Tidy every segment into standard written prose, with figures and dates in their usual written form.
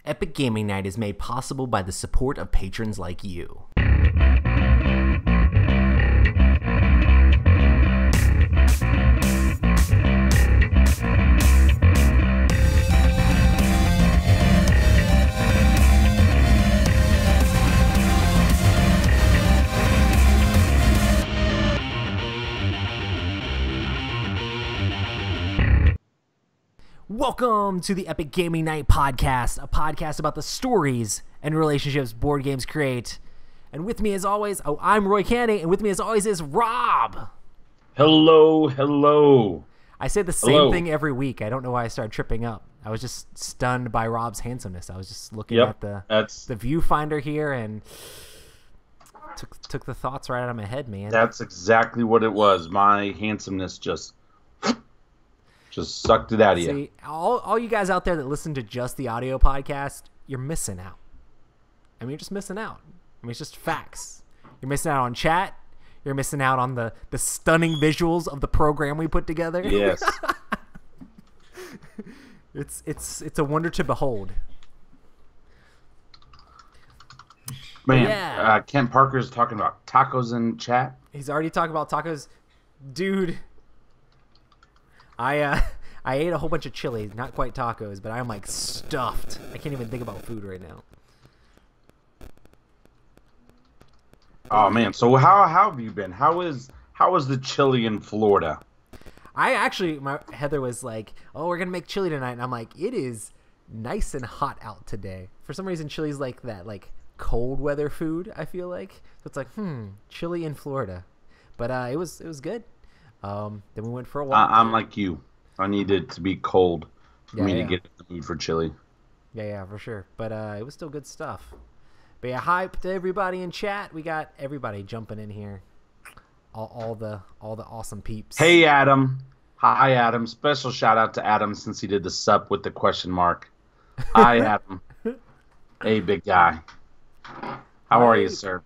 Epic Gaming Night is made possible by the support of patrons like you. Welcome to the Epic Gaming Night podcast, a podcast about the stories and relationships board games create. And with me as always, I'm Roy Canny, and with me as always is Rob. Hello, hello. I say the same thing every week. I don't know why I started tripping up. I was just stunned by Rob's handsomeness. I was just looking at the viewfinder here and took the thoughts right out of my head, man. That's exactly what it was. My handsomeness just sucked it out of you. See, all you guys out there that listen to just the audio podcast, you're missing out. I mean, you're just missing out. I mean, it's just facts. You're missing out on chat. You're missing out on the stunning visuals of the program we put together. Yes. It's a wonder to behold. Man, yeah. Kent Parker's talking about tacos in chat. He's already talking about tacos. Dude, I ate a whole bunch of chili, not quite tacos, but I'm like stuffed. I can't even think about food right now. Oh man, so how have you been? How is the chili in Florida? Heather was like, "Oh, we're gonna make chili tonight," and I'm like, "It is nice and hot out today." For some reason, chili's like that, like cold weather food. I feel like so it's like, chili in Florida, but it was good. Then we went for a walk. I'm like you. I need it to be cold for me to get in the mood for chili. Yeah, for sure. But it was still good stuff. But yeah, hype to everybody in chat. We got everybody jumping in here. All the awesome peeps. Hey, Adam. Hi, Adam. Special shout out to Adam since he did the sup with the question mark. Hi, Adam. Hey, big guy. How are you, sir?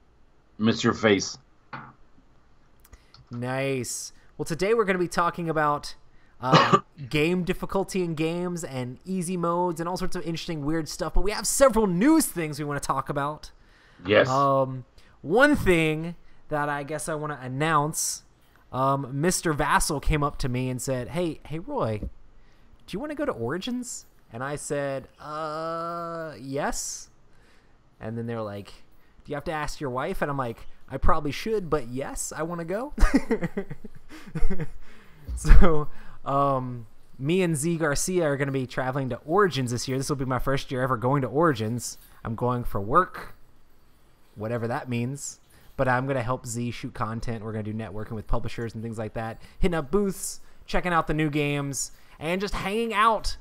Miss your face. Nice. Well, today we're going to be talking about game difficulty in games and easy modes and all sorts of interesting, weird stuff. But we have several news things we want to talk about. Yes. One thing that I guess I want to announce, Mr. Vassal came up to me and said, Hey, Roy, do you want to go to Origins? And I said, yes. And then they're like, do you have to ask your wife? And I'm like, I probably should, but yes, I want to go. So, me and Z Garcia are going to be traveling to Origins this year. This will be my first year ever going to Origins. I'm going for work, whatever that means. But I'm going to help Z shoot content. We're going to do networking with publishers and things like that. Hitting up booths, checking out the new games, and just hanging out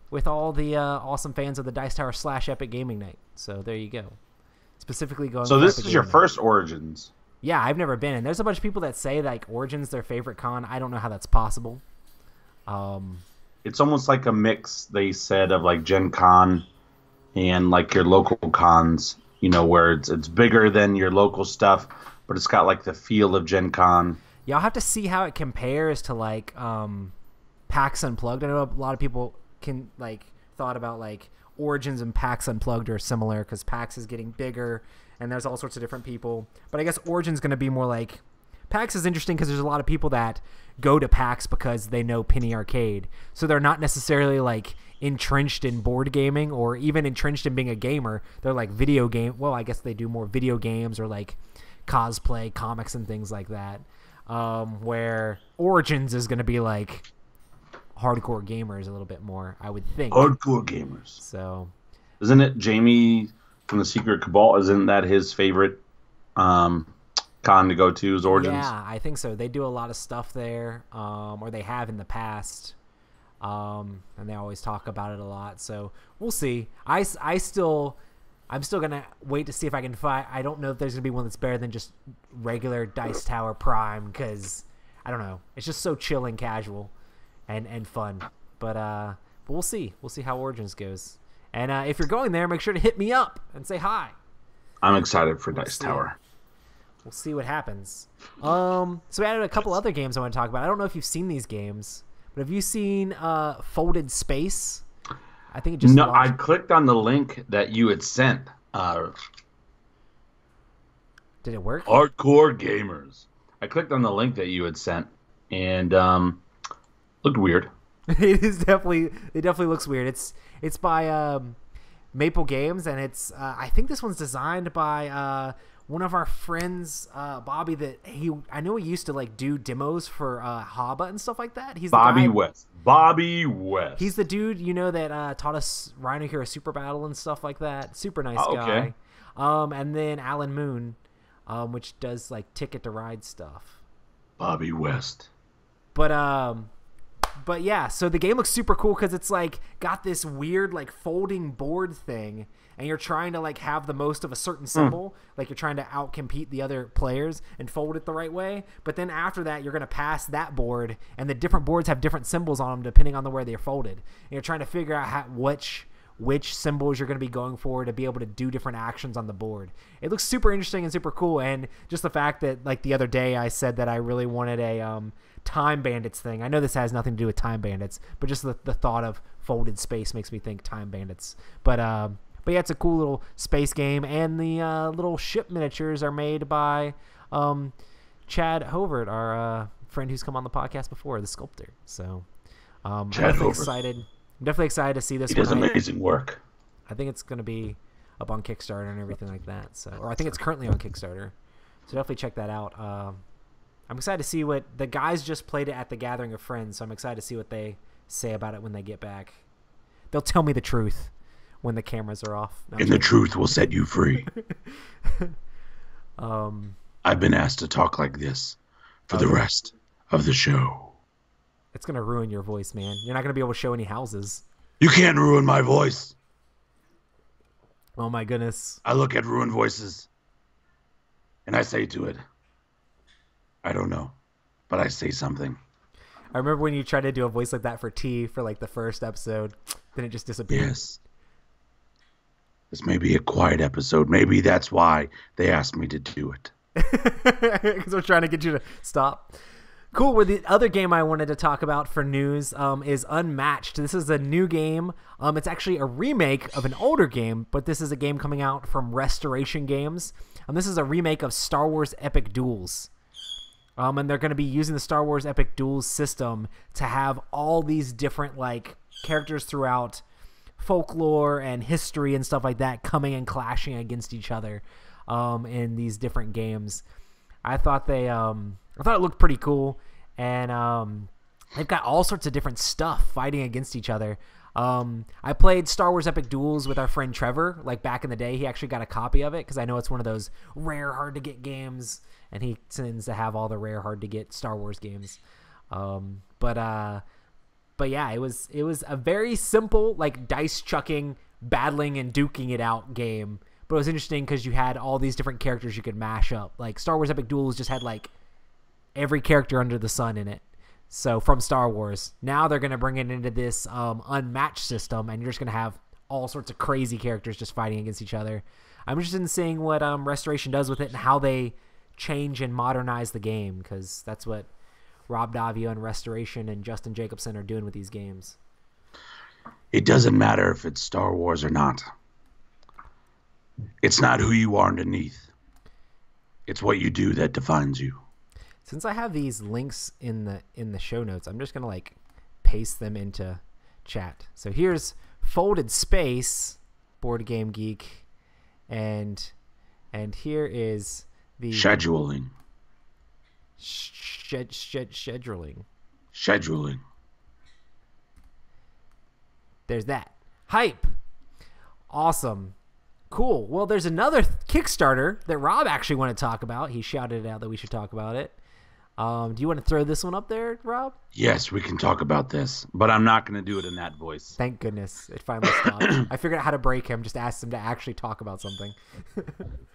with all the awesome fans of the Dice Tower / Epic Gaming Night. So there you go. Specifically going. So this is your first Origins. Yeah, I've never been, and there's a bunch of people that say like Origins their favorite con. I don't know how that's possible. It's almost like a mix. They said of like Gen Con and like your local cons. You know, where it's bigger than your local stuff, but it's got like the feel of Gen Con. Yeah, I'll have to see how it compares to like PAX Unplugged. I know a lot of people can like thought about like Origins and PAX Unplugged are similar because PAX is getting bigger and there's all sorts of different people. But I guess Origin's going to be more like PAX is interesting because there's a lot of people that go to PAX because they know Penny Arcade. So they're not necessarily like entrenched in board gaming or even entrenched in being a gamer. They're like video game. Well, I guess they do more video games or like cosplay, comics and things like that. Where Origins is going to be like hardcore gamers a little bit more, I would think. Hardcore gamers. So, isn't it Jamie from the Secret Cabal? Isn't that his favorite con to go to? Is Origins? Yeah, I think so. They do a lot of stuff there, or they have in the past, and they always talk about it a lot. So we'll see. I'm still gonna wait to see if I can find. I don't know if there's gonna be one that's better than just regular Dice Tower Prime because I don't know. It's just so chill and casual. And fun, but we'll see. We'll see how Origins goes. And if you're going there, make sure to hit me up and say hi. I'm excited for Dice Tower. We'll see what happens. So we added a couple other games I want to talk about. I don't know if you've seen these games, but have you seen Folded Space? I think it just No, I launched. clicked on the link that you had sent. Did it work? Hardcore gamers. I clicked on the link that you had sent, and looked weird. It definitely looks weird. It's by Maple Games, and it's I think this one's designed by one of our friends, Bobby. I know he used to like do demos for Haba and stuff like that. He's Bobby the guy, West. Bobby West. He's the dude that taught us Rhino Hero Super Battle and stuff like that. Super nice Oh, guy. okay. And then Alan Moon, which does like Ticket to Ride stuff. Bobby West. But yeah, so the game looks super cool because it's like got this weird like folding board thing, and you're trying to like have the most of a certain symbol, like you're trying to outcompete the other players and fold it the right way. But then after that, you're gonna pass that board, and the different boards have different symbols on them depending on the way they're folded. And you're trying to figure out which symbols you're going to be going for to be able to do different actions on the board. It looks super interesting and super cool, and just the fact that like the other day I said that I really wanted a Time Bandits thing. I know this has nothing to do with Time Bandits, but just the thought of folded space makes me think Time Bandits. But yeah, it's a cool little space game, and the little ship miniatures are made by Chad Hovert, our friend who's come on the podcast before, the sculptor. So I'm definitely excited. I'm definitely excited to see this. He does amazing work. I think it's going to be up on Kickstarter and everything like that. So, or I think it's currently on Kickstarter. So definitely check that out. I'm excited to see what the guys just played it at the Gathering of Friends. So I'm excited to see what they say about it when they get back. They'll tell me the truth when the cameras are off. And the truth will set you free. I've been asked to talk like this for the rest of the show. It's going to ruin your voice, man. You're not going to be able to show any houses. You can't ruin my voice. Oh, my goodness. I look at ruined voices, and I say to it, I don't know, but I say something. I remember when you tried to do a voice like that for T for like the first episode, then it just disappeared. Yes. This may be a quiet episode. Maybe that's why they asked me to do it. Because we're trying to get you to stop. Cool. Well, the other game I wanted to talk about for news is Unmatched. This is a new game. It's actually a remake of an older game, but this is a game coming out from Restoration Games. This is a remake of Star Wars Epic Duels. And they're going to be using the Star Wars Epic Duels system to have all these different like characters throughout folklore and history and stuff like that coming and clashing against each other in these different games. I thought it looked pretty cool, and they've got all sorts of different stuff fighting against each other. I played Star Wars Epic Duels with our friend Trevor, like back in the day. He actually got a copy of it because I know it's one of those rare, hard to get games, and he tends to have all the rare, hard to get Star Wars games. But yeah, it was a very simple like dice chucking, battling and duking it out game. But it was interesting because you had all these different characters you could mash up. Like Star Wars Epic Duels just had like every character under the sun in it. So from Star Wars, now they're going to bring it into this unmatched system, and you're just going to have all sorts of crazy characters just fighting against each other. I'm interested in seeing what Restoration does with it and how they change and modernize the game, because that's what Rob Davio and Restoration and Justin Jacobson are doing with these games. It doesn't matter if it's Star Wars or not. It's not who you are underneath. It's what you do that defines you. Since I have these links in the show notes, I'm just gonna like paste them into chat. So here's Folded Space, Board Game Geek, and here is the scheduling. Scheduling. There's that. Hype. Awesome. Cool. Well, there's another Kickstarter that Rob actually wanted to talk about. He shouted it out that we should talk about it. Do you want to throw this one up there, Rob? Yes, we can talk about this, but I'm not going to do it in that voice. Thank goodness it finally stopped. I figured out how to break him. Just asked him to actually talk about something.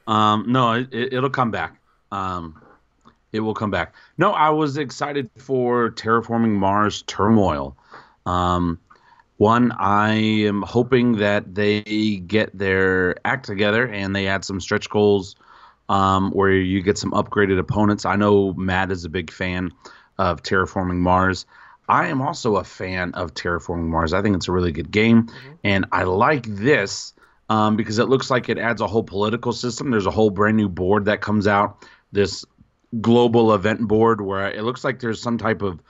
No, it'll come back. It will come back. No, I was excited for Terraforming Mars Turmoil. One, I am hoping that they get their act together and they add some stretch goals where you get some upgraded opponents. I know Matt is a big fan of Terraforming Mars. I am also a fan of Terraforming Mars. I think it's a really good game, and I like this because it looks like it adds a whole political system. There's a whole brand new board that comes out, this global event board where it looks like there's some type of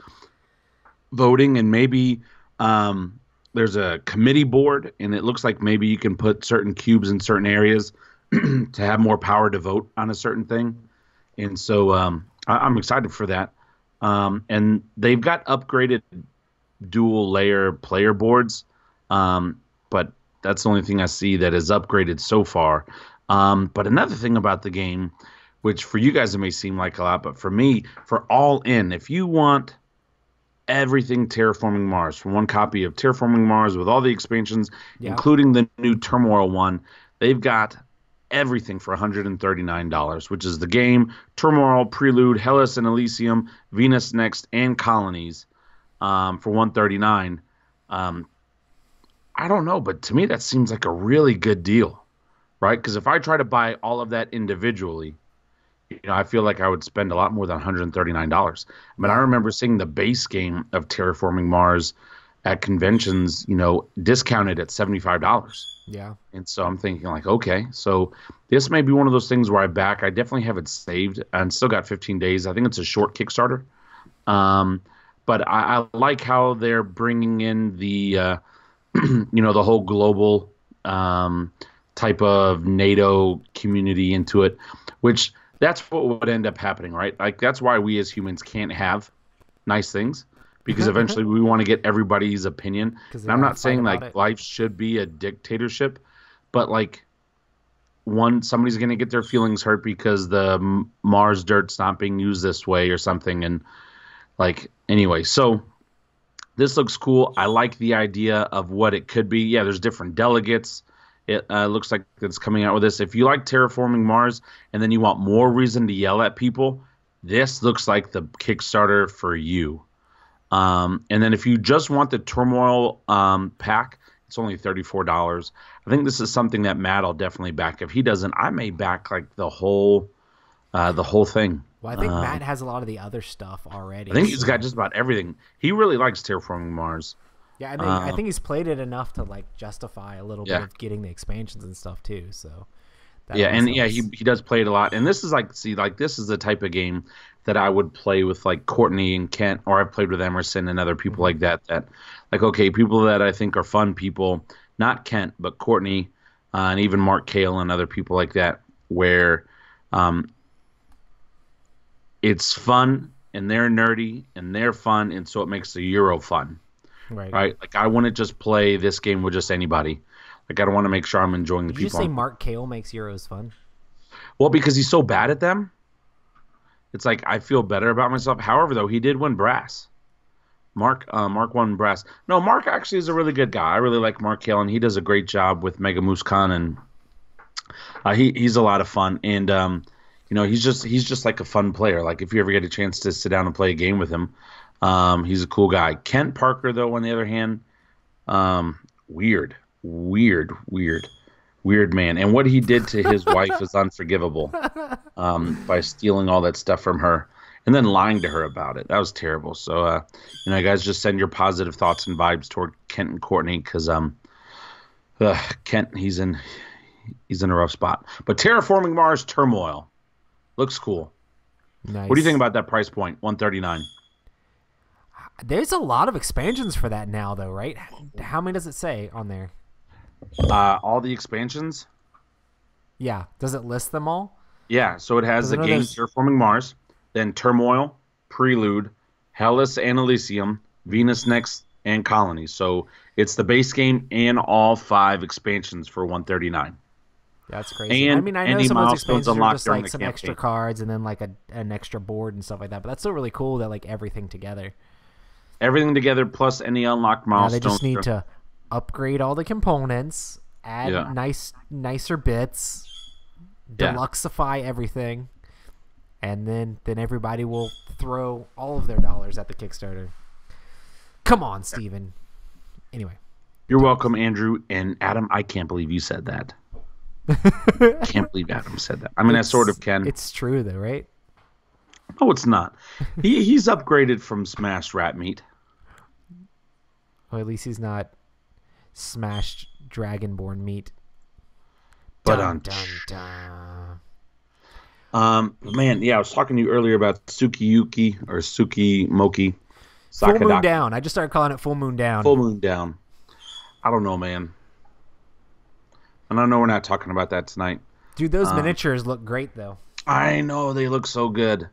voting, and maybe there's a committee board, and it looks like maybe you can put certain cubes in certain areas to have more power to vote on a certain thing. And so I'm excited for that. And they've got upgraded dual layer player boards, but that's the only thing I see that is upgraded so far. But another thing about the game, which for you guys it may seem like a lot, but for me, for all in, if you want everything Terraforming Mars, for one copy of Terraforming Mars with all the expansions, including the new Turmoil one, they've got everything for $139, which is the game, Turmoil, Prelude, Hellas and Elysium, Venus Next, and Colonies for $139. I don't know, but to me that seems like a really good deal, right? Because if I try to buy all of that individually, I feel like I would spend a lot more than $139. I mean, I remember seeing the base game of Terraforming Mars at conventions, discounted at $75. Yeah. And so I'm thinking like, okay, so this may be one of those things where I definitely have it saved and still got 15 days. I think it's a short Kickstarter. But I like how they're bringing in the, the whole global type of NATO community into it, which that's what would end up happening, right? Like that's why we as humans can't have nice things, because eventually we want to get everybody's opinion. And I'm not saying like life should be a dictatorship, but like somebody's going to get their feelings hurt because the Mars dirt's not being used this way or something. And like, anyway, so this looks cool. I like the idea of what it could be. Yeah, there's different delegates. It looks like it's coming out with this. If you like Terraforming Mars and then you want more reason to yell at people, this looks like the Kickstarter for you. And then if you just want the Turmoil pack, it's only $34. I think this is something that Matt will definitely back. If he doesn't, I may back like the whole thing. Well, I think Matt has a lot of the other stuff already. I think he's got just about everything. He really likes Terraforming Mars. Yeah, I think he's played it enough to like justify a little bit of getting the expansions and stuff too. So he does play it a lot. And this is this is the type of game that I would play with like Courtney and Kent, or I've played with Emerson and other people like that. That like, okay, people that I think are fun people, not Kent but Courtney, and even Mark Cale and other people like that, where it's fun and they're nerdy and they're fun, and so it makes the Euro fun. Right. Like I wouldn't just play this game with just anybody. Like I don't want to make sure I'm enjoying the people. Did you say Mark Cale makes Euros fun? Well, because he's so bad at them. It's like I feel better about myself. However, though, he did win brass. Mark won brass. No, Mark actually is a really good guy. I really like Mark Cale, and he does a great job with Mega Moose Con, and he's a lot of fun. And he's just like a fun player. Like if you ever get a chance to sit down and play a game with him. He's a cool guy. Kent Parker, though, on the other hand, weird man. And what he did to his wife is unforgivable, by stealing all that stuff from her and then lying to her about it. That was terrible. So, guys, just send your positive thoughts and vibes toward Kent and Courtney, because Kent, he's in a rough spot. But Terraforming Mars Turmoil looks cool. Nice. What do you think about that price point, $139? There's a lot of expansions for that now, though, right? How many does it say on there? All the expansions? Yeah. Does it list them all? Yeah. So it has the game Terraforming Mars, then Turmoil, Prelude, Hellas and Elysium, Venus Next, and Colonies. So it's the base game and all 5 expansions for $139. That's crazy. I know some of those expansions are just like some extra cards and then like an extra board and stuff like that. But that's still really cool that like everything together. Everything together plus any unlocked milestones. Now they just need to upgrade all the components, add nicer bits, deluxify everything, and then everybody will throw all of their dollars at the Kickstarter. Come on, Steven. Anyway. You're welcome, Andrew. And Adam, I can't believe you said that. Can't believe Adam said that. I mean, I sort of can. It's true, though, right? No, it's not. He's upgraded from smashed rat meat. Oh, at least he's not smashed dragonborn meat. But Dun, dun, dun. man, yeah, I was talking to you earlier about Tsukiyuki or Tsukimoki. Full Moon Down. I just started calling it Full Moon Down. Full Moon Down. I don't know, man. And I know we're not talking about that tonight. Dude, those miniatures look great, though. I know, they look so good.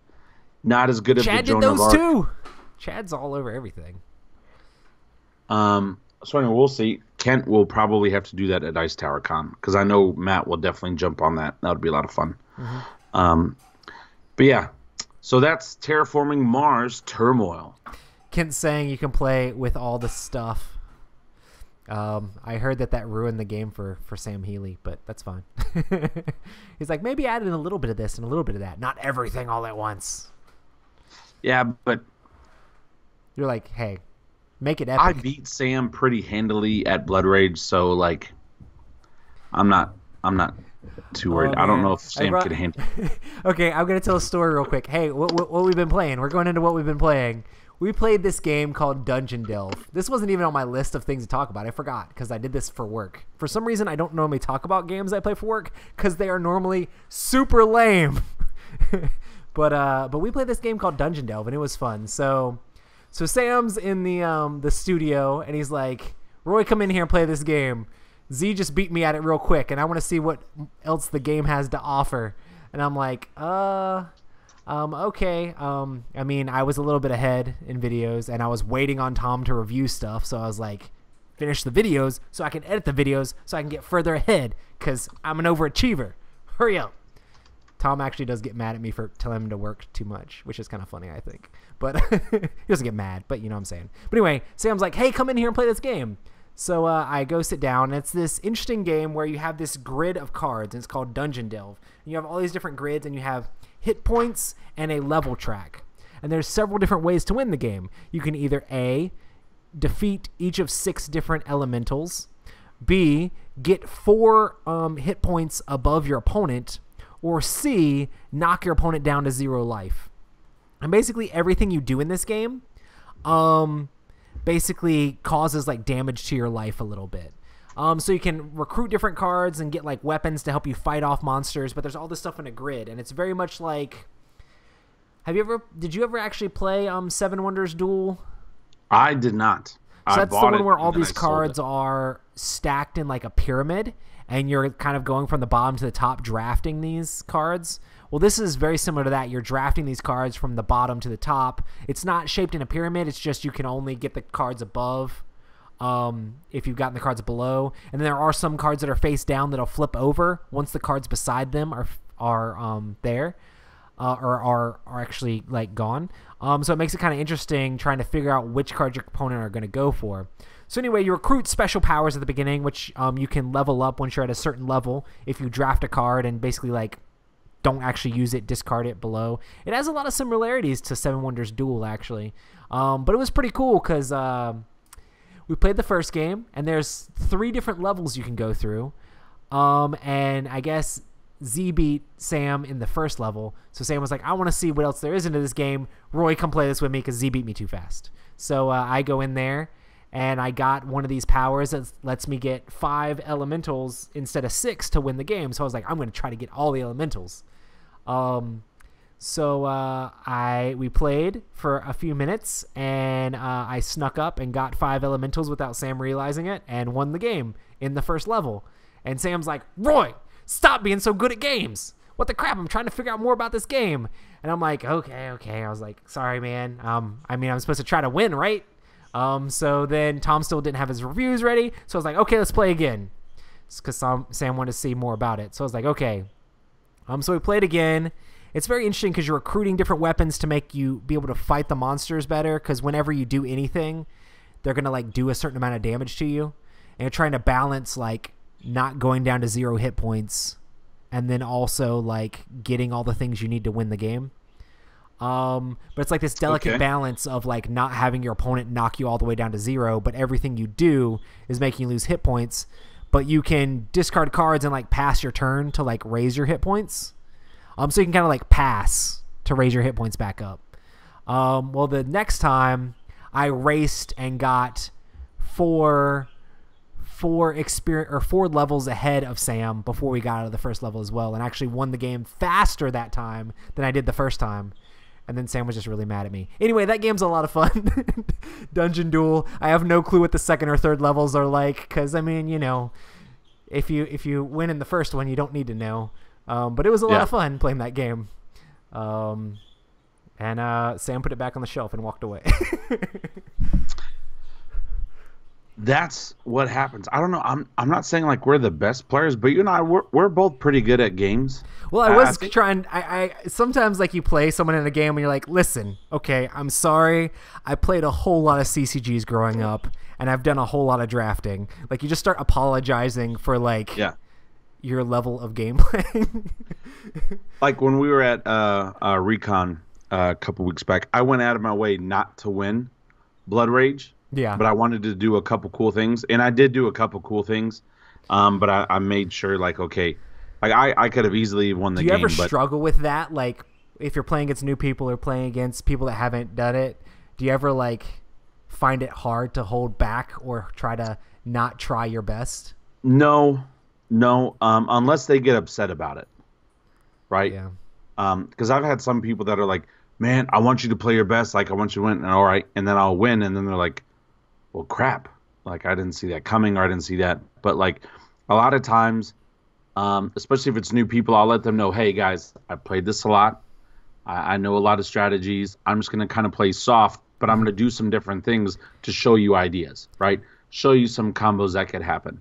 Not as good as the Chad Joan did of those Arc. too. Chad's all over everything. So anyway, we'll see. Kent will probably have to do that at Ice Tower Con because I know Matt will definitely jump on that. That would be a lot of fun. Mm-hmm. But yeah, so that's Terraforming Mars Turmoil. Kent's saying you can play with all the stuff. I heard that ruined the game for Sam Healy, but that's fine. He's like, maybe add in a little bit of this and a little bit of that. Not everything all at once. Yeah, but you're like, hey, make it epic. I beat Sam pretty handily at Blood Rage, so like, I'm not too worried. I don't know if Sam can handle it. Okay, I'm gonna tell a story real quick. Hey, what we've been playing? We're going into what we've been playing. We played this game called Dungeon Delve. This wasn't even on my list of things to talk about. I forgot because I did this for work. For some reason, I don't normally talk about games I play for work because they are normally super lame. But we played this game called Dungeon Delve and it was fun. So Sam's in the studio and he's like, Roy, come in here and play this game. Z just beat me at it real quick and I want to see what else the game has to offer. And I'm like, okay. I mean, I was a little bit ahead in videos and I was waiting on Tom to review stuff. So I was like, finish the videos so I can edit the videos so I can get further ahead because I'm an overachiever. Hurry up. Tom actually does get mad at me for telling him to work too much, which is kind of funny, I think. But he doesn't get mad, but you know what I'm saying. But anyway, Sam's like, hey, come in here and play this game. So I go sit down, and it's this interesting game where you have this grid of cards, and it's called Dungeon Delve. And you have all these different grids, and you have hit points and a level track. And there's several different ways to win the game. You can either A, defeat each of 6 different elementals, B, get 4 hit points above your opponent, or C, knock your opponent down to 0 life. And basically everything you do in this game basically causes like damage to your life a little bit. So you can recruit different cards and get like weapons to help you fight off monsters, but there's all this stuff in a grid, and it's very much like, did you ever actually play Seven Wonders Duel? I did not. So that's the one where all these cards are stacked in like a pyramid, and you're kind of going from the bottom to the top drafting these cards. Well, this is very similar to that. You're drafting these cards from the bottom to the top. It's not shaped in a pyramid. It's just you can only get the cards above if you've gotten the cards below. And then there are some cards that are face down that'll flip over once the cards beside them are there. Or are actually like gone. So it makes it kind of interesting trying to figure out which cards your opponent are going to go for. So anyway, you recruit special powers at the beginning, which you can level up once you're at a certain level if you draft a card and basically like don't actually use it, discard it below. It has a lot of similarities to Seven Wonders Duel actually, but it was pretty cool because we played the first game and there's 3 different levels you can go through, and I guess Z beat Sam in the first level. So Sam was like, I want to see what else there is into this game. Roy, come play this with me because Z beat me too fast. So I go in there and I got one of these powers that lets me get 5 elementals instead of 6 to win the game. So I was like, I'm going to try to get all the elementals. We played for a few minutes and I snuck up and got 5 elementals without Sam realizing it and won the game in the first level. And Sam's like, Roy, stop being so good at games. What the crap? I'm trying to figure out more about this game. And I'm like, okay. I was like, sorry, man. I mean, I'm supposed to try to win, right? So then Tom still didn't have his reviews ready. So I was like, okay, let's play again. Because Sam wanted to see more about it. So I was like, okay. So we played again. It's very interesting because you're recruiting different weapons to make you be able to fight the monsters better. Because whenever you do anything, they're going to like do a certain amount of damage to you. And you're trying to balance like not going down to 0 hit points and then also like getting all the things you need to win the game. But it's like this delicate balance of like not having your opponent knock you all the way down to 0, but everything you do is making you lose hit points. But you can discard cards and like pass your turn to like raise your hit points. So you can kind of like pass to raise your hit points back up. Well, the next time I raced and got four levels ahead of Sam before we got out of the first level as well, and actually won the game faster that time than I did the first time. And then Sam was just really mad at me. Anyway, that game's a lot of fun. Dungeon Duel. I have no clue what the second or third levels are like, because I mean, if you win in the first one, you don't need to know. But it was a lot of fun playing that game. And Sam put it back on the shelf and walked away. That's what happens. I don't know. I'm not saying like we're the best players, but you and I we're both pretty good at games. Well, I was trying. I sometimes like you play someone in a game and you're like, listen, okay, I'm sorry. I played a whole lot of CCGs growing up, and I've done a whole lot of drafting. Like you just start apologizing for like your level of gameplay. Like when we were at Recon a couple weeks back, I went out of my way not to win Blood Rage. Yeah. But I wanted to do a couple cool things, and I did do a couple cool things. But I made sure, like, okay, like I could have easily won the game. Do you ever struggle with that? Like, if you're playing against new people or playing against people that haven't done it, do you ever, like, find it hard to hold back or try to not try your best? No. Unless they get upset about it. Right? Yeah. Because I've had some people that are like, man, I want you to play your best. Like, I want you to win. And all right. And then I'll win. And then they're like, well, crap. Like, I didn't see that coming, or I didn't see that. But, like, a lot of times, especially if it's new people, I'll let them know, hey, guys, I played this a lot. I know a lot of strategies. I'm just going to kind of play soft, but I'm going to do some different things to show you ideas, right? Show you some combos that could happen.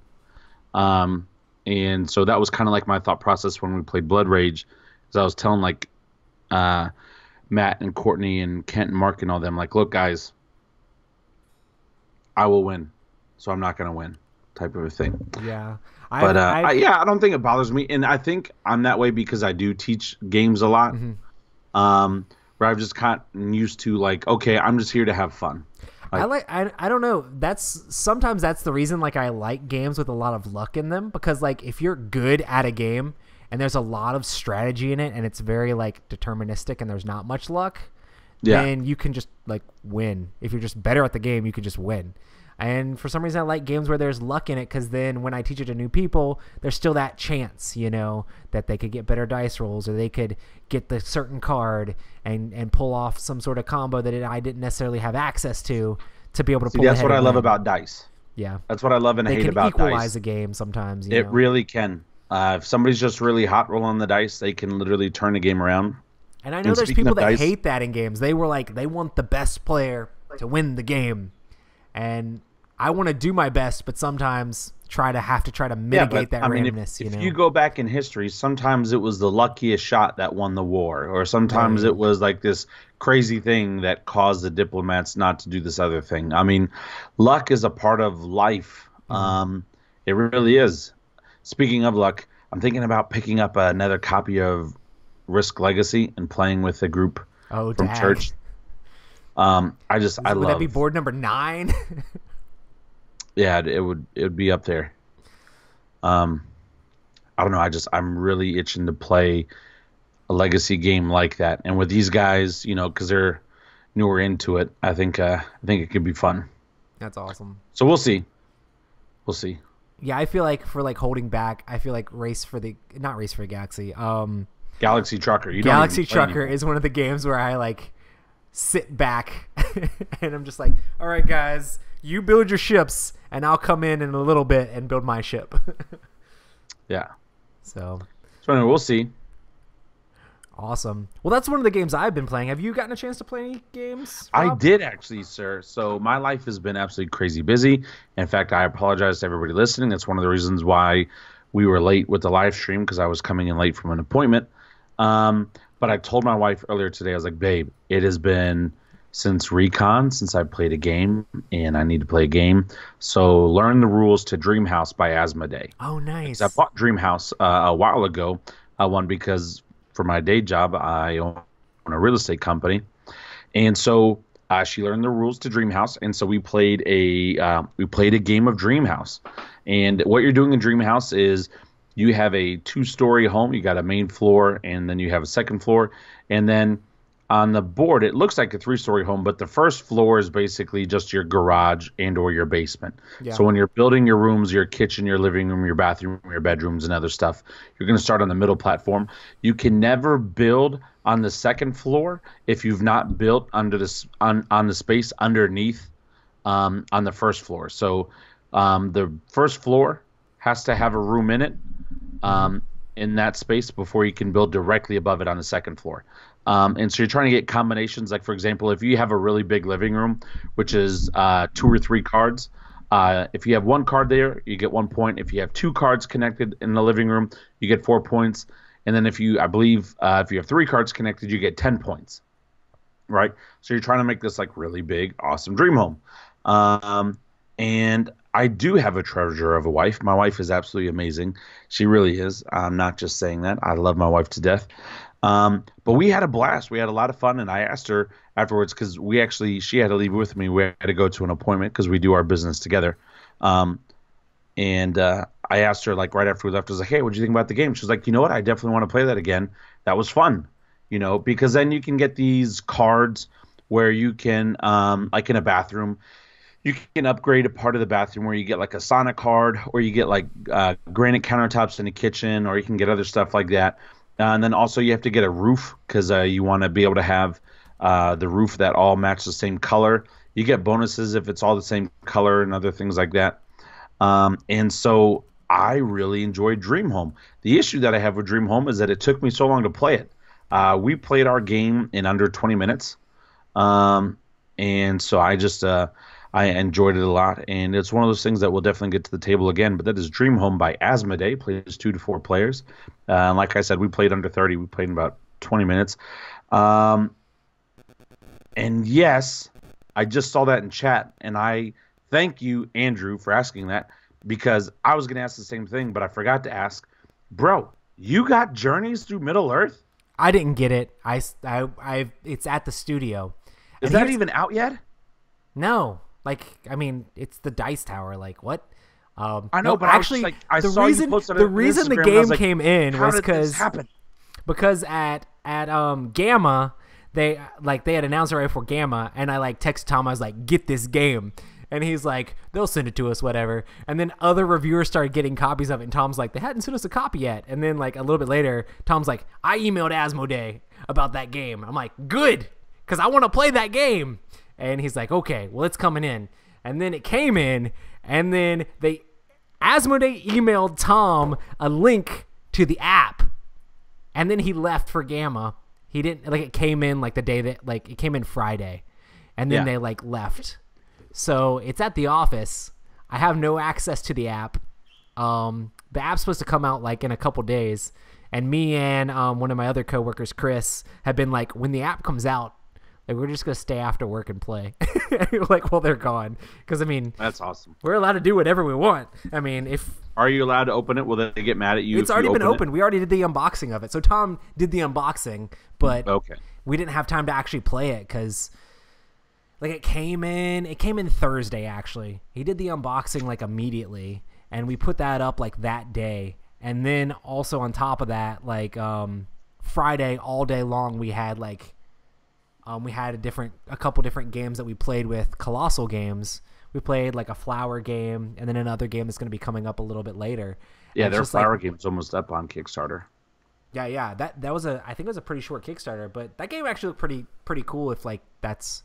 And so that was kind of like my thought process when we played Blood Rage, is I was telling, like, Matt and Courtney and Kent and Mark and all them, like, look, guys, I will win, so I'm not going to win, type of a thing. Yeah. I don't think it bothers me. And I think I'm that way because I do teach games a lot, where I've just gotten used to, like, okay, I'm just here to have fun. I don't know. Sometimes that's the reason, like, I like games with a lot of luck in them, because, like, if you're good at a game and there's a lot of strategy in it and it's very, like, deterministic and there's not much luck, then you can just, like, win. If you're just better at the game, you can just win. And for some reason, I like games where there's luck in it, because then when I teach it to new people, there's still that chance, that they could get better dice rolls, or they could get the certain card and pull off some sort of combo that I didn't necessarily have access to be able to pull. That's what I love about dice. Yeah, that's what I love and hate about dice. They can equalize a game sometimes. It really can. If somebody's just really hot rolling the dice, they can literally turn a game around. And I know there's people that hate that in games. They were like, they want the best player to win the game. And I want to do my best, but sometimes have to mitigate that randomness. If you go back in history, sometimes it was the luckiest shot that won the war, or sometimes it was like this crazy thing that caused the diplomats not to do this other thing. I mean, luck is a part of life. It really is. Speaking of luck, I'm thinking about picking up another copy of Risk Legacy and playing with a group from church. Would that be board number 9? Yeah, it would be up there. I don't know. I'm really itching to play a legacy game like that, and with these guys, because they're newer into it, I think it could be fun. That's awesome. So we'll see. We'll see. Yeah, I feel like for, like, holding back, I feel like not Race for the Galaxy. Galaxy Trucker. Galaxy Trucker is one of the games where I, like, sit back and I'm just like, all right, guys, you build your ships and I'll come in a little bit and build my ship. Yeah. So anyway, we'll see. Awesome. Well, that's one of the games I've been playing. Have you gotten a chance to play any games, Rob? I did, actually, sir. So my life has been absolutely crazy busy. In fact, I apologize to everybody listening. That's one of the reasons why we were late with the live stream, because I was coming in late from an appointment. But I told my wife earlier today, I was like, babe, it has been since Recon, since I played a game, and I need to play a game. So learn the rules to Dreamhouse by Asmodee. Oh, nice. I bought Dreamhouse a while ago, one because for my day job, I own a real estate company. And so she learned the rules to Dreamhouse, and so we played a game of Dreamhouse. And what you're doing in Dreamhouse is you have a 2-story home. You got a main floor, and then you have a second floor, and then on the board, it looks like a 3-story home, but the first floor is basically just your garage and or your basement. Yeah. So when you're building your rooms, your kitchen, your living room, your bathroom, your bedrooms, and other stuff, you're going to start on the middle platform. You can never build on the second floor if you've not built under this on the space underneath on the first floor. So the first floor has to have a room in it in that space before you can build directly above it on the second floor. And so you're trying to get combinations. Like, for example, if you have a really big living room, which is 2 or 3 cards, if you have 1 card there, you get 1 point. If you have 2 cards connected in the living room, you get 4 points. And then if you have 3 cards connected, you get 10 points. Right? So you're trying to make this like really big, awesome dream home. And I do have a treasure of a wife. My wife is absolutely amazing. She really is. I'm not just saying that. I love my wife to death. But we had a blast. We had a lot of fun, and I asked her afterwards because she had to leave with me. We had to go to an appointment because we do our business together. And I asked her like right after we left, I was like, "Hey, what do you think about the game?" She was like, "You know what? I definitely want to play that again. That was fun." Because then you can get these cards where you can, like in a bathroom, you can upgrade a part of the bathroom where you get like a sauna card, or you get like granite countertops in the kitchen, or you can get other stuff like that. And then also you have to get a roof because you want to be able to have the roof that all match the same color. You get bonuses if it's all the same color and other things like that. And so I really enjoyed Dream Home. The issue that I have with Dream Home is that it took me so long to play it. We played our game in under 20 minutes. And so I enjoyed it a lot. And it's one of those things that we'll definitely get to the table again. But that is Dream Home by Asmodee. Plays 2 to 4 players. And like I said, we played under 30. We played in about 20 minutes. And yes, I just saw that in chat. And I thank you, Andrew, for asking that. Because I was going to ask the same thing, but I forgot to ask. Bro, you got Journeys Through Middle-earth? I didn't get it. It's at the studio. Is that even out yet? No. Like, I mean, it's the Dice Tower. Like, what? I know, no, but actually, the reason the game came in was because at Gamma, they had announced it right before Gamma, and I texted Tom. I was like, "Get this game," and he's like, "They'll send it to us, whatever." And then other reviewers started getting copies of it, and Tom's like, "They hadn't sent us a copy yet." And then a little bit later, Tom's like, "I emailed Asmodee about that game." I'm like, "Good, because I want to play that game." And he's like, "Okay, well, it's coming in." And then it came in, and then Asmodee emailed Tom a link to the app, and then he left for Gamma. He didn't it came in the day that it came in Friday, and then they left. So it's at the office. I have no access to the app. The app's supposed to come out in a couple days, and me and one of my other coworkers, Chris, have been when the app comes out, we're just gonna stay after work and play, while they're gone. Because I mean, that's awesome. We're allowed to do whatever we want. I mean, are you allowed to open it? Will they get mad at you? It's already been opened. We already did the unboxing of it. So Tom did the unboxing, but we didn't have time to actually play it because it came in Thursday. Actually, he did the unboxing immediately, and we put that up that day. And then also on top of that, Friday all day long, we had we had a couple different games that we played with Colossal Games. We played a flower game, and then another game that's going to be coming up a little bit later. Yeah, their flower game's almost up on Kickstarter. Yeah. That was I think it was a pretty short Kickstarter, but that game actually looked pretty cool if that's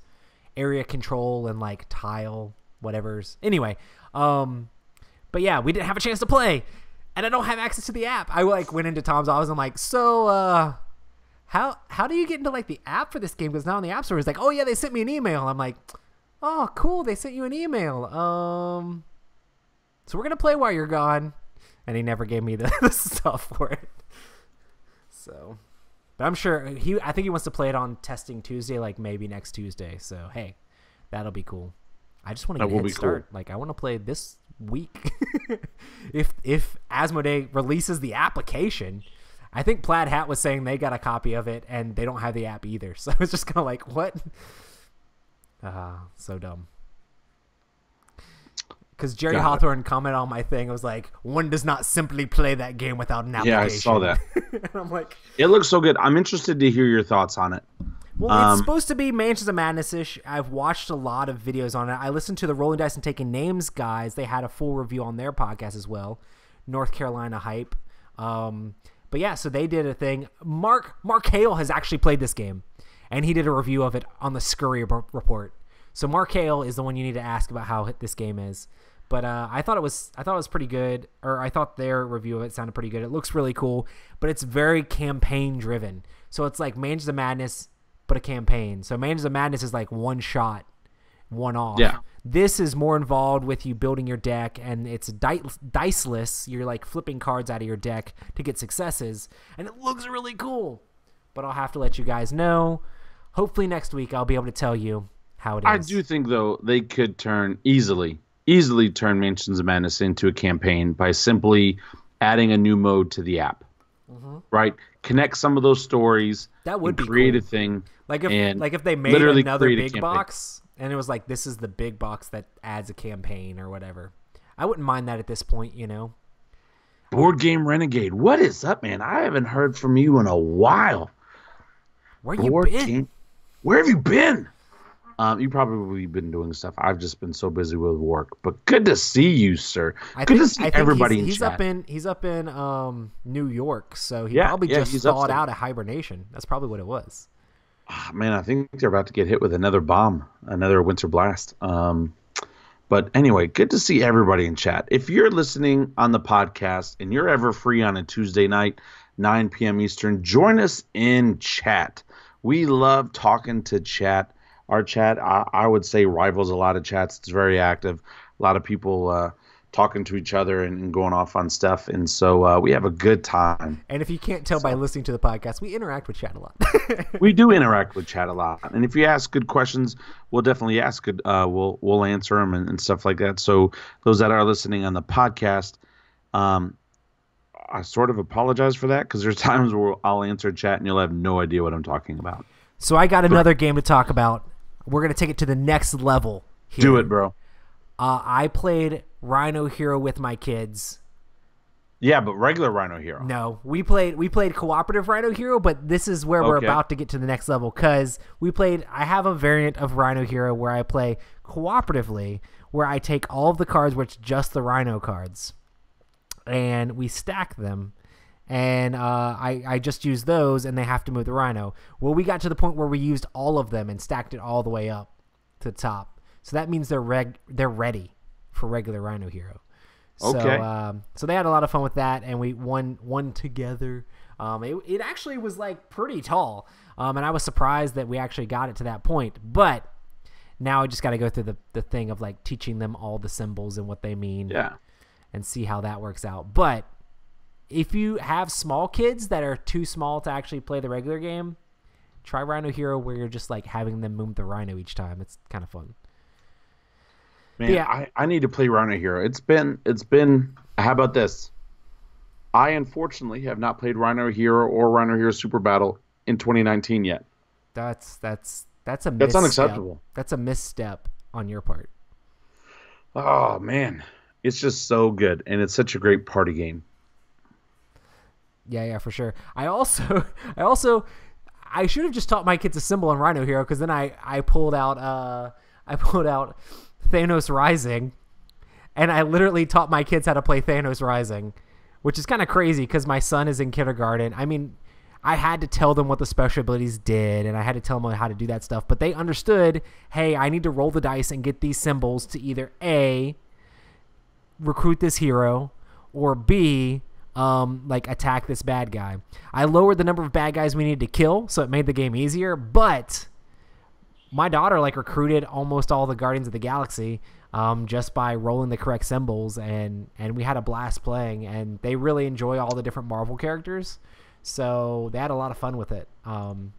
area control and tile whatever's. Anyway, but yeah, we didn't have a chance to play, and I don't have access to the app. I went into Tom's office. I'm like, so How do you get into the app for this game? Because now on the App Store, he's like, "Oh yeah, they sent me an email." I'm like, "Oh cool, they sent you an email." So we're gonna play while you're gone, and he never gave me the stuff for it. So, but I'm sure I think he wants to play it on Testing Tuesday, maybe next Tuesday. So hey, that'll be cool. I just want to get a head start. Cool. I want to play this week. if Asmodee releases the application. I think Plaid Hat was saying they got a copy of it, and they don't have the app either. So it's just kind of what? So dumb. Because Jerry Hawthorne commented on my thing. It was one does not simply play that game without an application. Yeah, I saw that. And I'm like... It looks so good. I'm interested to hear your thoughts on it. Well, it's supposed to be Mansions of Madness-ish. I've watched a lot of videos on it. I listened to the Rolling Dice and Taking Names guys. They had a full review on their podcast as well, North Carolina Hype. But yeah, so they did a thing. Mark Hale has actually played this game, and he did a review of it on the Scurry Report. So Mark Hale is the one you need to ask about how this game is. But I thought it was pretty good, or I thought their review of it sounded pretty good. It looks really cool, but it's very campaign driven. So it's like Mansions of Madness, but a campaign. So Mansions of Madness is like one shot, one off. Yeah. This is more involved with you building your deck, and it's diceless. You're like flipping cards out of your deck to get successes, and it looks really cool. But I'll have to let you guys know. Hopefully next week I'll be able to tell you how it is. I do think, though, they could easily turn Mansions of Madness into a campaign by simply adding a new mode to the app. Right? Connect some of those stories. That would be create cool. a thing. Like if they made another big box and it was like, this is the big box that adds a campaign or whatever. I wouldn't mind that at this point, you know. Board Game Renegade, what is up, man? I haven't heard from you in a while. Where you been? Where have you been? You probably been doing stuff. I've just been so busy with work. But good to see you, sir. Good to see everybody in chat. He's up in New York, so he probably just thawed out of hibernation. That's probably what it was. Man, I think they're about to get hit with another bomb, another winter blast. But anyway, good to see everybody in chat. If you're listening on the podcast and you're ever free on a Tuesday night, 9 p.m. Eastern, join us in chat. We love talking to chat. Our chat, I would say, rivals a lot of chats. It's very active. A lot of people talking to each other and going off on stuff. And so we have a good time. And if you can't tell by listening to the podcast, we interact with chat a lot. We do interact with chat a lot. And if you ask good questions, we'll definitely ask good. We'll answer them and stuff like that. So those that are listening on the podcast, I sort of apologize for that because there's times where I'll answer chat and you'll have no idea what I'm talking about. So I got another game to talk about. We're going to take it to the next level here. Do it, bro. I played Rhino Hero with my kids. Yeah, but regular Rhino Hero. No, we played cooperative Rhino Hero, but this is where we're about to get to the next level because I have a variant of Rhino Hero where I play cooperatively, where I take all of the cards, which just the Rhino cards, and we stack them. And I just use those, and they have to move the Rhino. Well, we got to the point where we used all of them and stacked it all the way up to the top. So that means they're ready for regular Rhino Hero. Okay. So they had a lot of fun with that, and we won together. It actually was like pretty tall, and I was surprised that we actually got it to that point. But now I just got to go through the thing of like teaching them all the symbols and what they mean. Yeah. And see how that works out. But if you have small kids that are too small to actually play the regular game, try Rhino Hero where you're just like having them move the Rhino each time. It's kind of fun. Man, yeah. I need to play Rhino Hero. It's been. How about this? I unfortunately have not played Rhino Hero or Rhino Hero Super Battle in 2019 yet. That's unacceptable. That's a misstep on your part. Oh man, it's just so good, and it's such a great party game. Yeah, for sure. I should have just taught my kids a symbol in Rhino Hero because then I pulled out Thanos Rising, and I literally taught my kids how to play Thanos Rising, which is kind of crazy because my son is in kindergarten. I mean, I had to tell them what the special abilities did, and I had to tell them how to do that stuff, but they understood, hey, I need to roll the dice and get these symbols to either A, recruit this hero, or B, like attack this bad guy. I lowered the number of bad guys we needed to kill, so it made the game easier, but my daughter like recruited almost all the Guardians of the Galaxy just by rolling the correct symbols, and we had a blast playing, and they really enjoy all the different Marvel characters, so they had a lot of fun with it, and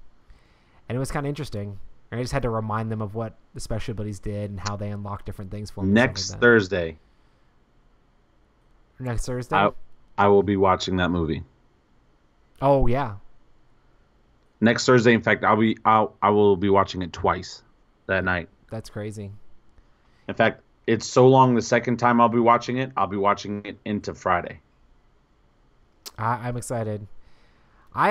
it was kind of interesting. And I just had to remind them of what the special abilities did and how they unlock different things for them. Next Thursday. I will be watching that movie. Oh yeah. Next Thursday, in fact, I will be watching it twice that night. That's crazy. In fact, it's so long the second time I'll be watching it I'm excited. I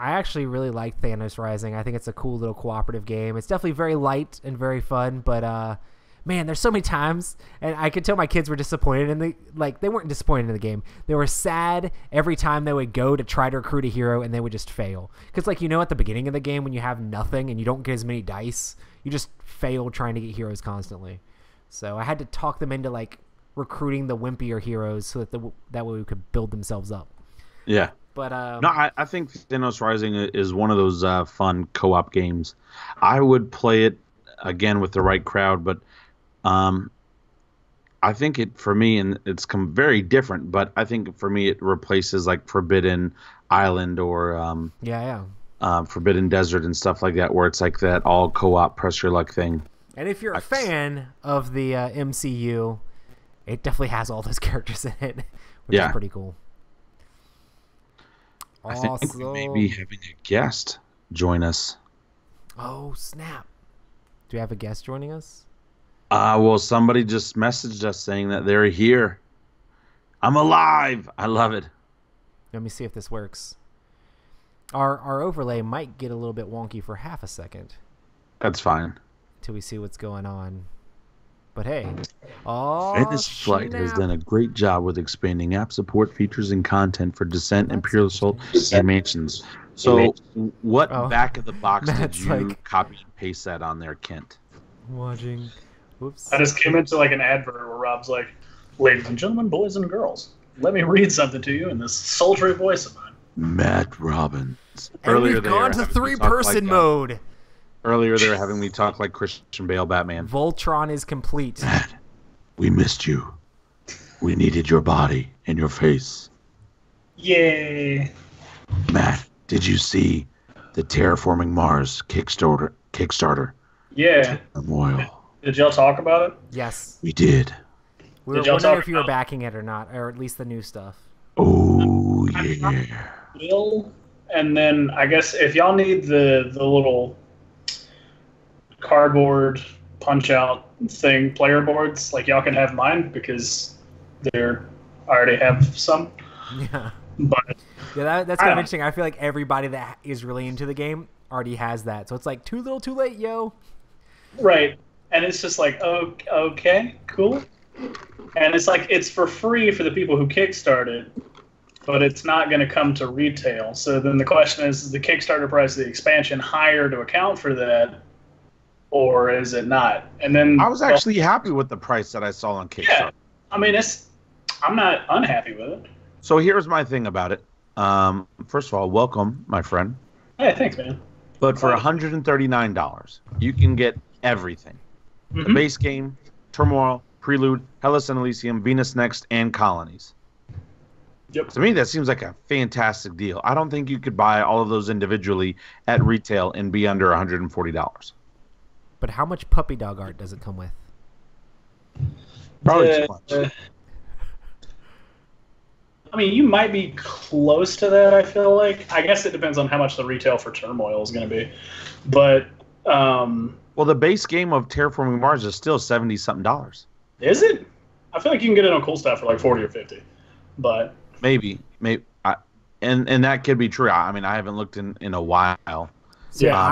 I actually really like Thanos Rising. I think it's a cool little cooperative game. It's definitely very light and very fun, but man, there's so many times, and I could tell my kids were disappointed in they weren't disappointed in the game. They were sad every time they would go to try to recruit a hero and they would just fail. Because at the beginning of the game when you have nothing and you don't get as many dice, you just fail trying to get heroes constantly. So I had to talk them into recruiting the wimpier heroes so that way we could build themselves up. Yeah. But no, I think Thanos Rising is one of those fun co-op games. I would play it again with the right crowd, but I think for me, and it's very different, but I think for me it replaces Forbidden Island or Forbidden Desert and stuff like that, where it's like that all co-op press your luck thing. And if you're a fan of the MCU, it definitely has all those characters in it, which is pretty cool. I think we may be having a guest join us. Oh, snap. Do we have a guest joining us? Well, somebody just messaged us saying that they're here. I'm alive. I love it. Let me see if this works. Our overlay might get a little bit wonky for half a second. That's fine. Till we see what's going on. But hey. Fantasy Flight has done a great job with expanding app support, features, and content for Descent, Imperial Assault, and Mansions. So, what back of the box did you copy and paste that on there, Kent? Watching. Whoops. I just came into an advert where Rob's like, "Ladies and gentlemen, boys and girls, let me read something to you in this sultry voice of mine." Matt Robbins. And we've gone to 3-person mode. Earlier, they were having me talk like Christian Bale Batman. Voltron is complete. Matt, we missed you. We needed your body and your face. Yay. Matt, did you see the Terraforming Mars Kickstarter? Yeah. Turmoil. Did y'all talk about it? Yes. We did. We were wondering if you were backing it or not, or at least the new stuff. Oh, yeah. And then I guess if y'all need the little cardboard punch-out thing player boards, y'all can have mine because I already have some. Yeah. But that's kind of interesting. I feel like everybody that is really into the game already has that. So it's too little too late, yo. Right. And it's just okay, cool. And it's for free for the people who kickstarted, but it's not going to come to retail. So then the question is the Kickstarter price of the expansion higher to account for that, or is it not? And then I was actually happy with the price that I saw on Kickstarter. Yeah, I mean, I'm not unhappy with it. So here's my thing about it. First of all, welcome, my friend. Hey, thanks, man. But for $139, you can get everything. Mm-hmm. The base game, Turmoil, Prelude, Hellas and Elysium, Venus Next, and Colonies. Yep. To me, that seems like a fantastic deal. I don't think you could buy all of those individually at retail and be under $140. But how much puppy dog art does it come with? Probably too much. I mean, you might be close to that, I feel like. I guess it depends on how much the retail for Turmoil is going to be. But, well, the base game of Terraforming Mars is still $70-something. Is it? I feel like you can get it on Cool Stuff for 40 or 50. But maybe, and that could be true. I mean, I haven't looked in a while,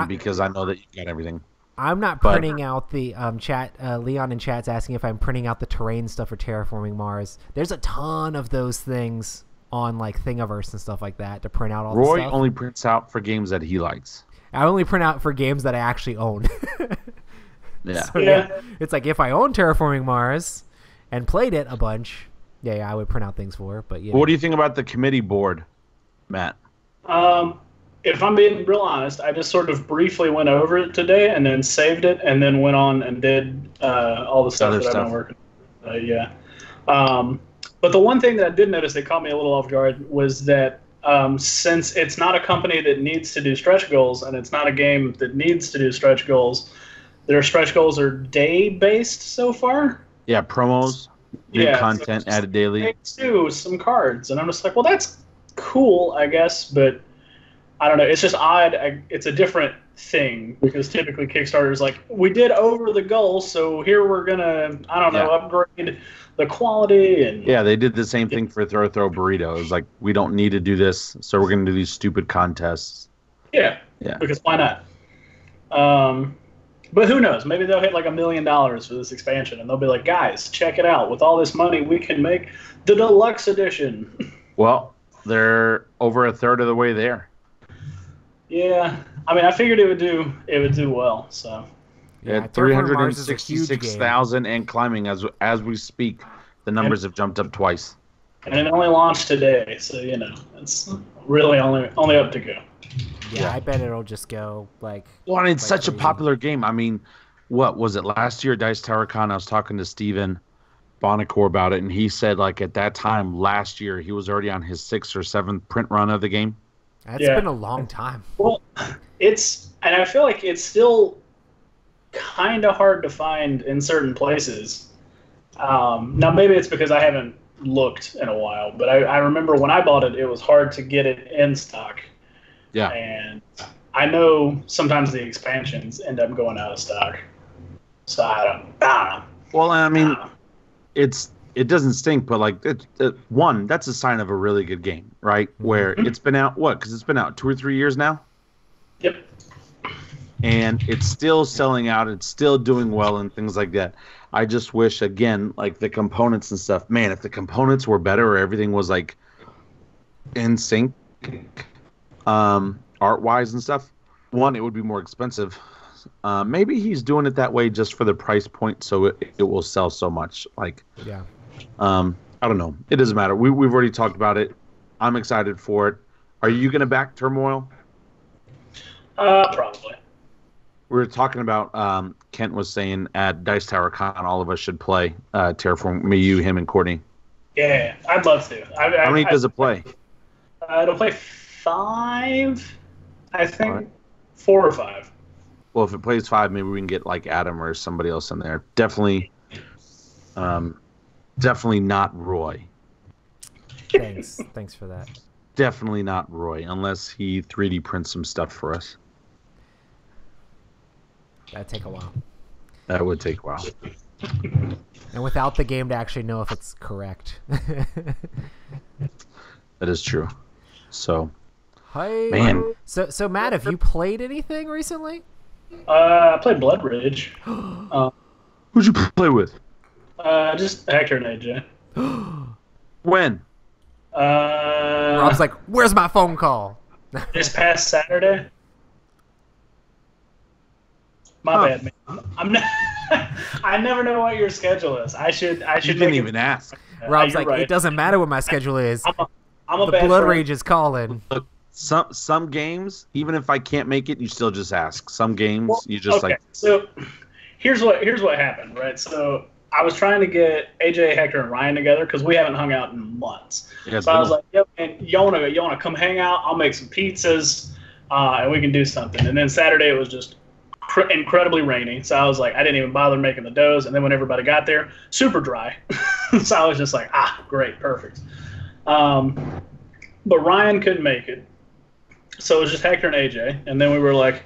because I know that you got everything. I'm not printing out the chat. Leon in chat's asking if I'm printing out the terrain stuff for Terraforming Mars. There's a ton of those things on Thingiverse and stuff like that to print out all the stuff. Roy only prints out for games that he likes. I only print out for games that I actually own. Yeah. So, it's if I own Terraforming Mars and played it a bunch, I would print out things for. But What do you think about the committee board, Matt? If I'm being real honest, I just sort of briefly went over it today and then saved it and then went on and did all the stuff I've been working on. But the one thing that I did notice that caught me a little off guard was that since it's not a company that needs to do stretch goals and it's not a game that needs to do stretch goals, their stretch goals are day-based so far. Yeah, promos, new content added daily. Too, some cards. And I'm just well, that's cool, I guess, but I don't know. It's just odd. It's a different thing because typically Kickstarter is we did over the goal, so here we're going to, upgrade the quality. And yeah, they did the same thing for Throw Burrito. It was we don't need to do this, so we're going to do these stupid contests. Yeah. Yeah. Because why not? But who knows? Maybe they'll hit like $1 million for this expansion, and they'll be like, "Guys, check it out! With all this money, we can make the deluxe edition." Well, they're over a third of the way there. Yeah, I mean, I figured it would do well. So Yeah, At 366,000 and climbing as we speak. The numbers have jumped up twice. And it only launched today, so it's really only up to go. Yeah, I bet it'll just go like. Well, and it's such crazy. a popular game. I mean, what was it last year? Dice Tower Con. I was talking to Steven Bonacore about it, and he said like at that time last year he was already on his 6th or 7th print run of the game. It's been a long time. Well, and I feel like it's still kind of hard to find in certain places. Now maybe it's because I haven't looked in a while, but I remember when I bought it, it was hard to get it in stock. Yeah. And I know sometimes the expansions end up going out of stock. So I don't know. Well, I mean, it doesn't stink, but like one, that's a sign of a really good game, right? Where it's been out because it's been out 2 or 3 years now. Yep. And it's still selling out. It's still doing well and things like that. I just wish, again, like the components and stuff. Man, if the components were better or everything was like in sync, art-wise and stuff, one, it would be more expensive. Maybe he's doing it that way just for the price point, so it will sell so much. Like, Yeah. I don't know. It doesn't matter. We've already talked about it. I'm excited for it. Are you going to back Turmoil? Probably. We were talking about, Kent was saying at Dice Tower Con, all of us should play Terraform. Me, you, him, and Courtney. Yeah, I'd love to. How many does it play? It'll play 5, I think. Right. 4 or 5. Well, if it plays 5, maybe we can get like Adam or somebody else in there. Definitely not Roy. Thanks for that. Definitely not Roy, unless he 3D prints some stuff for us. That'd take a while. That would take a while. And without the game to actually know if it's correct. That is true. So, Hi. Man. So Matt, have you played anything recently? I played Blood Rage. who'd you play with? Just Hector and AJ. When? Rob's like, "Where's my phone call?" This past Saturday. My bad, man. I'm not. I never know what your schedule is. I should. You didn't even ask. Rob's you're like, right. "It doesn't matter what my schedule is. I'm a The bad Blood friend. Rage is calling." Look, some games, even if I can't make it, you still just ask. Some games, Well, you just okay. like. So here's what happened, right? So I was trying to get AJ, Hector, and Ryan together because we haven't hung out in months. Yeah, So I was like, "Yep, man, y'all wanna come hang out? I'll make some pizzas, and we can do something." And then Saturday it was just incredibly rainy, so I was like, I didn't even bother making the doughs. And then when everybody got there, super dry. So I was just like, great, perfect. But Ryan couldn't make it, so it was just Hector and AJ. And then we were like,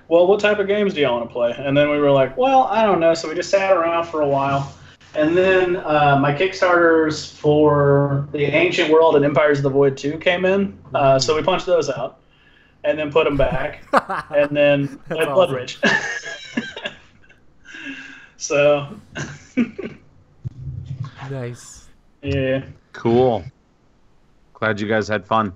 well, what type of games do y'all want to play? And then we were like, well, I don't know. So we just sat around for a while. And then my Kickstarters for the Ancient World and Empires of the Void 2 came in. So we punched those out and then put them back. And then played Blood Rage. So, Nice. yeah. Cool. Glad you guys had fun.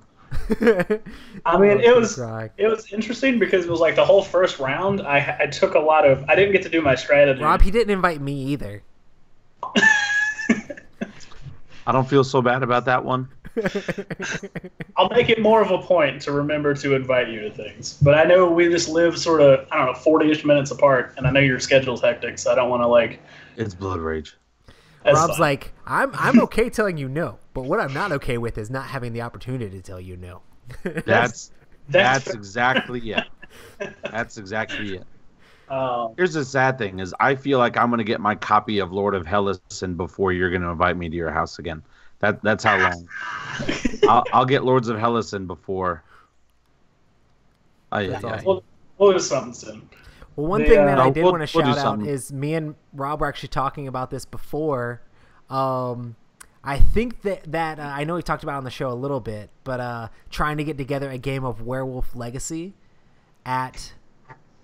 I mean, it was Cry. interesting because it was like the whole first round. I took a lot of. I didn't get to do my strategy. Rob, he didn't invite me either. I don't feel so bad about that one. I'll make it more of a point to remember to invite you to things. But I know we just live sort of, 40-ish minutes apart, and I know your schedule's hectic, so I don't want to, like... It's Blood Rage. that's Rob's fine. like, I'm okay telling you no, but what I'm not okay with is not having the opportunity to tell you no. That's That's exactly it. That's exactly it. Um, Here's the sad thing is I feel like I'm going to get my copy of Lord of Hellison before you're going to invite me to your house again. That's how long. I'll get Lords of Hellison before. That's awesome. we'll do something soon. Well, one The, thing that I No, did we'll- want to we'll do shout out something. is me and Rob were actually talking about this before. I think that I know we talked about it on the show a little bit, but trying to get together a game of Werewolf Legacy at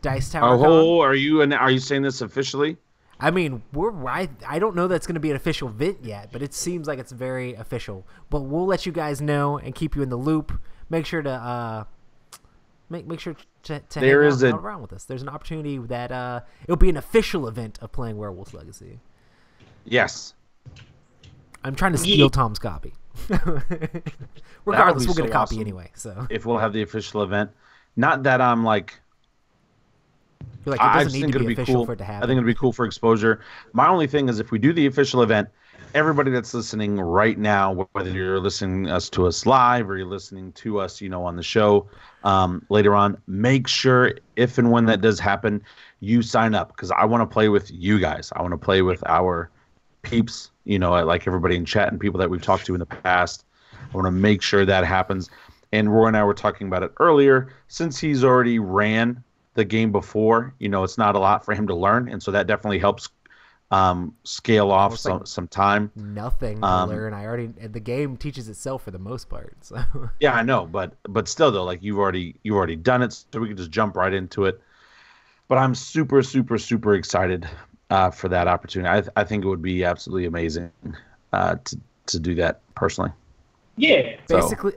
Dice Tower Con. Oh, are you saying this officially? I mean, I don't know that's going to be an official event yet, but it seems like it's very official. But we'll let you guys know and keep you in the loop. Make sure to make sure to hang out around with us. There's an opportunity that it'll be an official event of playing Werewolf Legacy. Yes. I'm trying to steal Tom's copy. Regardless, we'll get a copy awesome anyway. So if we'll have the official event, not that I'm like. It doesn't need to be official for it to happen. I think it'd be cool for exposure. My only thing is if we do the official event, everybody that's listening right now, whether you're listening to us live or you're listening to us, on the show later on, make sure if and when that does happen, you sign up because I want to play with you guys. I want to play with our peeps, like everybody in chat and people that we've talked to in the past. I want to make sure that happens. And Roy and I were talking about it earlier. Since he's already ran the game before, it's not a lot for him to learn, and so that definitely helps scale off some time. Nothing to learn. The game teaches itself for the most part. So. Yeah, I know, but still though, like you've already done it, so we can just jump right into it. But I'm super, super, super excited for that opportunity. I think it would be absolutely amazing to do that personally. Yeah.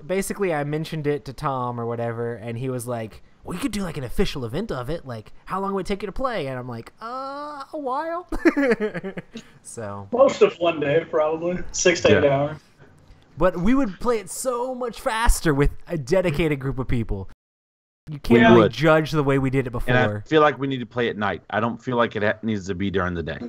Basically, I mentioned it to Tom or whatever, and he was like, we could do like an official event of it. Like, how long would it take you to play? And I'm like, a while. So most of one day, probably 6 to 8 hours. But we would play it so much faster with a dedicated group of people. You can't really judge the way we did it before. And I feel like we need to play at night. I don't feel like it needs to be during the day.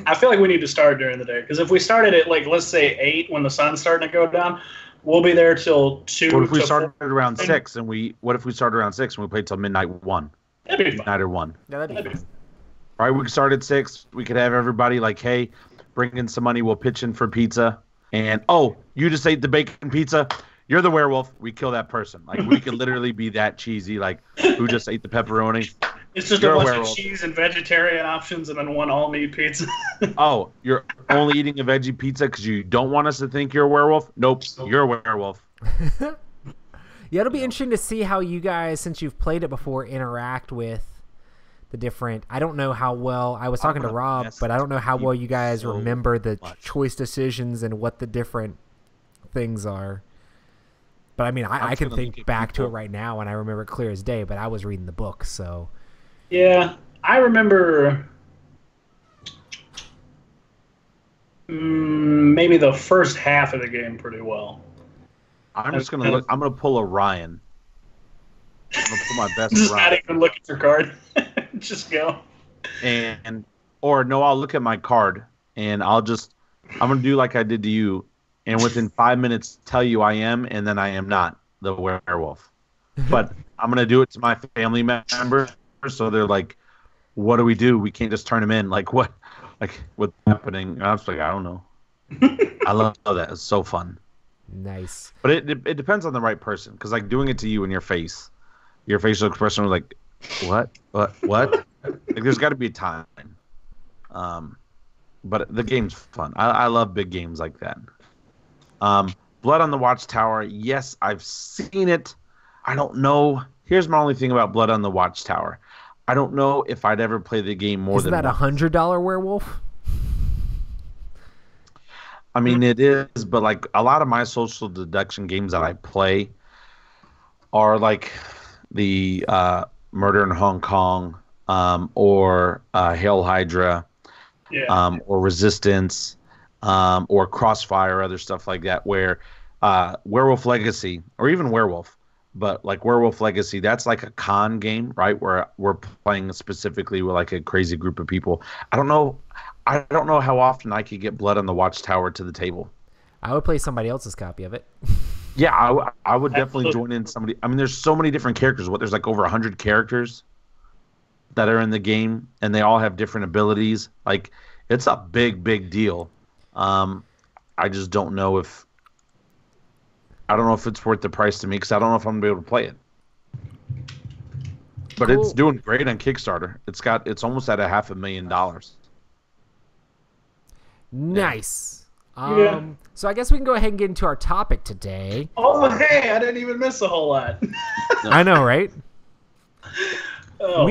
I feel like we need to start during the day because if we started at let's say 8 when the sun's starting to go down. We'll be there till 2. What if we started around 6 and we played till midnight 1? That'd be fun. Midnight or 1. Yeah, that'd be fun. All right, we could start at 6. We could have everybody like, hey, bring in some money. We'll pitch in for pizza. And, you just ate the bacon pizza. You're the werewolf. We kill that person. Like, we could literally be that cheesy. Like, who just ate the pepperoni? It's just a bunch of cheese and vegetarian options and then one all-meat pizza. Oh, you're only eating a veggie pizza because you don't want us to think you're a werewolf? Nope, you're a werewolf. Yeah, it'll be interesting to see how you guys, since you've played it before, interact with the different... I don't know how well... I was talking to Rob, but I don't know how well you guys remember the choice decisions and what the different things are. But, I mean, I can think back to it right now, and I remember it clear as day, but I was reading the book, so... Yeah, I remember maybe the first half of the game pretty well. I'm just going to look. I'm going to pull a Ryan. I'm going to pull my best just Ryan. Not even look at your card. Just go. I'll look at my card, and I'm going to do like I did to you, and within 5 minutes tell you I am, and then I am not the werewolf. But I'm going to do it to my family members. So they're like, what do we do? We can't just turn him in. Like, what's happening? And I was like, I don't know. I love that. It's so fun. Nice. But it depends on the right person. Because, like, doing it to you in your face, your facial expression was like, what? Like, there's got to be a time. But the game's fun. I love big games like that. Blood on the Watchtower. Yes, I've seen it. I don't know. Here's my only thing about Blood on the Watchtower. I don't know if I'd ever play the game more than once. Is that $100 werewolf? I mean, it is, but like a lot of my social deduction games that I play are like the Murder in Hong Kong or Hail Hydra or Resistance or Crossfire, other stuff like that, where Werewolf Legacy or even Werewolf. But like Werewolf Legacy, that's like a con game, right? Where we're playing specifically with like a crazy group of people. I don't know how often I could get Blood on the Watchtower to the table. I would play somebody else's copy of it. Yeah, I would definitely join in somebody. I mean, there's so many different characters. There's like over 100 characters that are in the game, and they all have different abilities. Like, it's a big, big deal. I just don't know if it's worth the price to me because I don't know if I'm gonna be able to play it. But It's doing great on Kickstarter. It's almost at $500,000. Nice. So I guess we can go ahead and get into our topic today. Oh, hey, I didn't even miss a whole lot. I know, right? Oh,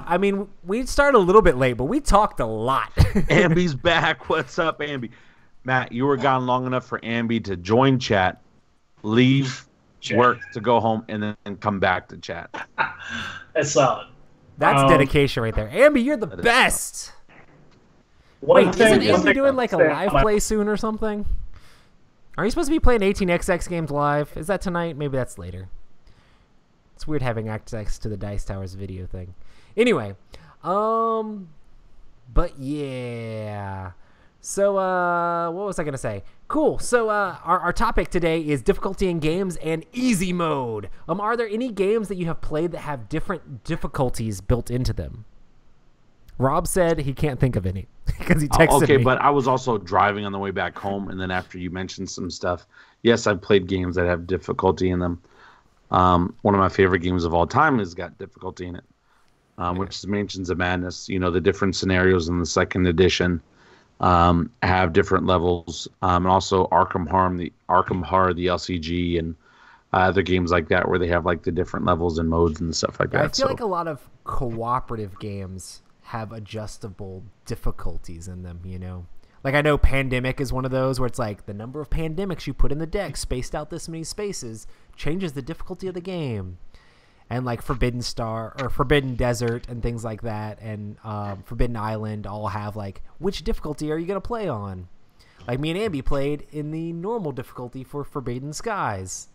I mean, we started a little bit late, but we talked a lot. Ambi's back. What's up, Ambi? Matt, you were gone long enough for Ambi to join chat, leave work to go home, and then come back to chat. That's solid. That's dedication right there. Ambi, you're the best. Wait, isn't Ambi doing like a live play soon or something? Are you supposed to be playing 18xx games live? Is that tonight? Maybe that's later. It's weird having access to the Dice Towers video thing. Anyway, but yeah. So, what was I going to say? Cool. So, our topic today is difficulty in games and easy mode. Are there any games that you have played that have different difficulties built into them? Rob said he can't think of any because he texted me. Okay, but I was also driving on the way back home, and then after you mentioned some stuff, yes, I've played games that have difficulty in them. One of my favorite games of all time has got difficulty in it, which is Mansions of Madness. You know, the different scenarios in the second edition have different levels, and also Arkham Horror, the LCG, and other games like that where they have like the different levels and modes and stuff like that. I feel like a lot of cooperative games have adjustable difficulties in them, you know? Like I know Pandemic is one of those where it's like the number of pandemics you put in the deck spaced out this many spaces changes the difficulty of the game. And like Forbidden Star or Forbidden Desert and things like that and Forbidden Island all have like, which difficulty are you going to play on? Like me and Ambi played in the normal difficulty for Forbidden Skies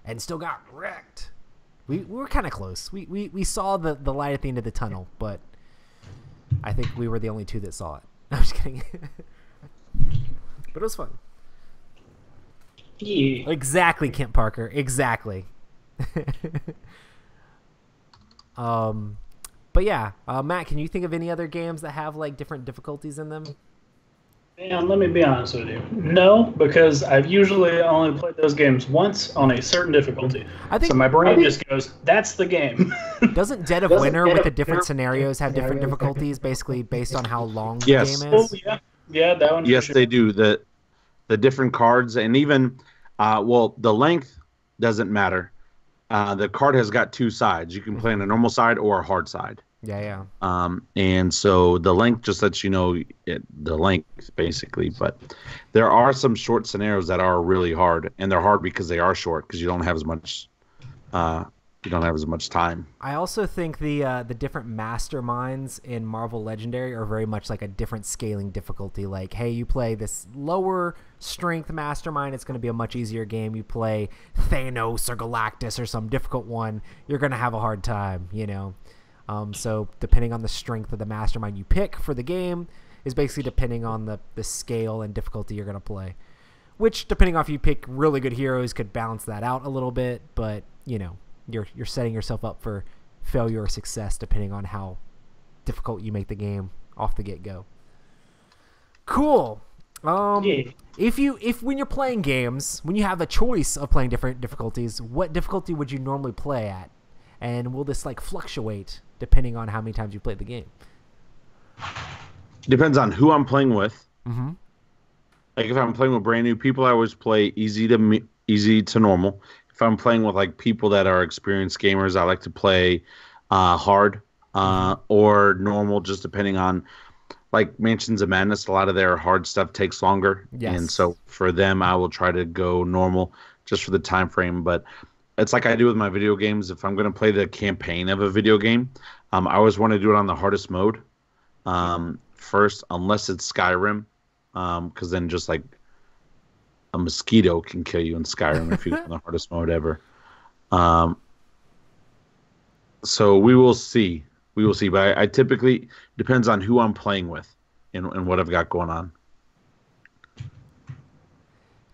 and still got wrecked. We were kind of close. We saw the light at the end of the tunnel, but I think we were the only two that saw it. I'm just kidding. But it was fun. Yeah. Exactly, Kent Parker. Exactly. But yeah, Matt, can you think of any other games that have like different difficulties in them? And let me be honest with you. No, because I've usually only played those games once on a certain difficulty. So my brain just goes, that's the game. Doesn't Dead of Winter with the different scenarios have different difficulties, basically based on how long the game is? Oh, yeah. Yeah, that one. Yes, they do. The different cards, and even, the length doesn't matter. The card has got two sides. You can play on a normal side or a hard side. Yeah. And so the length just lets you know the length, basically. But there are some short scenarios that are really hard, and they're hard because they are short because you don't have as much. You don't have as much time. I also think the different masterminds in Marvel Legendary are very much like a different scaling difficulty. Like, hey, you play this lower strength mastermind, it's going to be a much easier game. You play Thanos or Galactus or some difficult one, you're going to have a hard time, you know. So depending on the strength of the mastermind you pick for the game is basically depending on the scale and difficulty you're going to play. Which, depending on if you pick really good heroes, could balance that out a little bit, but, you know. You're setting yourself up for failure or success depending on how difficult you make the game off the get-go. Cool. If when you're playing games, when you have a choice of playing different difficulties, what difficulty would you normally play at? And will this like fluctuate depending on how many times you played the game? Depends on who I'm playing with. Mm-hmm. Like if I'm playing with brand new people, I always play easy to normal. If I'm playing with like people that are experienced gamers, I like to play hard or normal, just depending on like Mansions of Madness. A lot of their hard stuff takes longer, and so for them, I will try to go normal just for the time frame. But it's like I do with my video games. If I'm going to play the campaign of a video game, I always want to do it on the hardest mode first, unless it's Skyrim, because then just like a mosquito can kill you in Skyrim if you go in the hardest mode ever. So we will see. But I typically, depends on who I'm playing with and what I've got going on.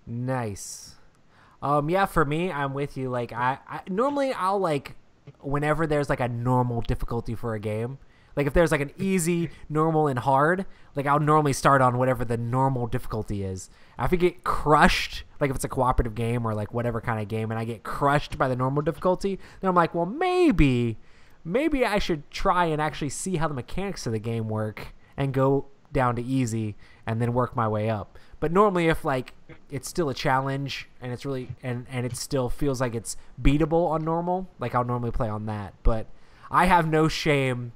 Nice. Yeah, for me, I'm with you. Like I normally I'll like whenever there's like a normal difficulty for a game. Like if there's like an easy, normal, and hard, like I'll normally start on whatever the normal difficulty is. If I get crushed, like if it's a cooperative game or like whatever kind of game, and I get crushed by the normal difficulty, then I'm like, well, maybe I should try and actually see how the mechanics of the game work and go down to easy and then work my way up. But normally if like it's still a challenge and it's really and it still feels like it's beatable on normal, like I'll normally play on that. But I have no shame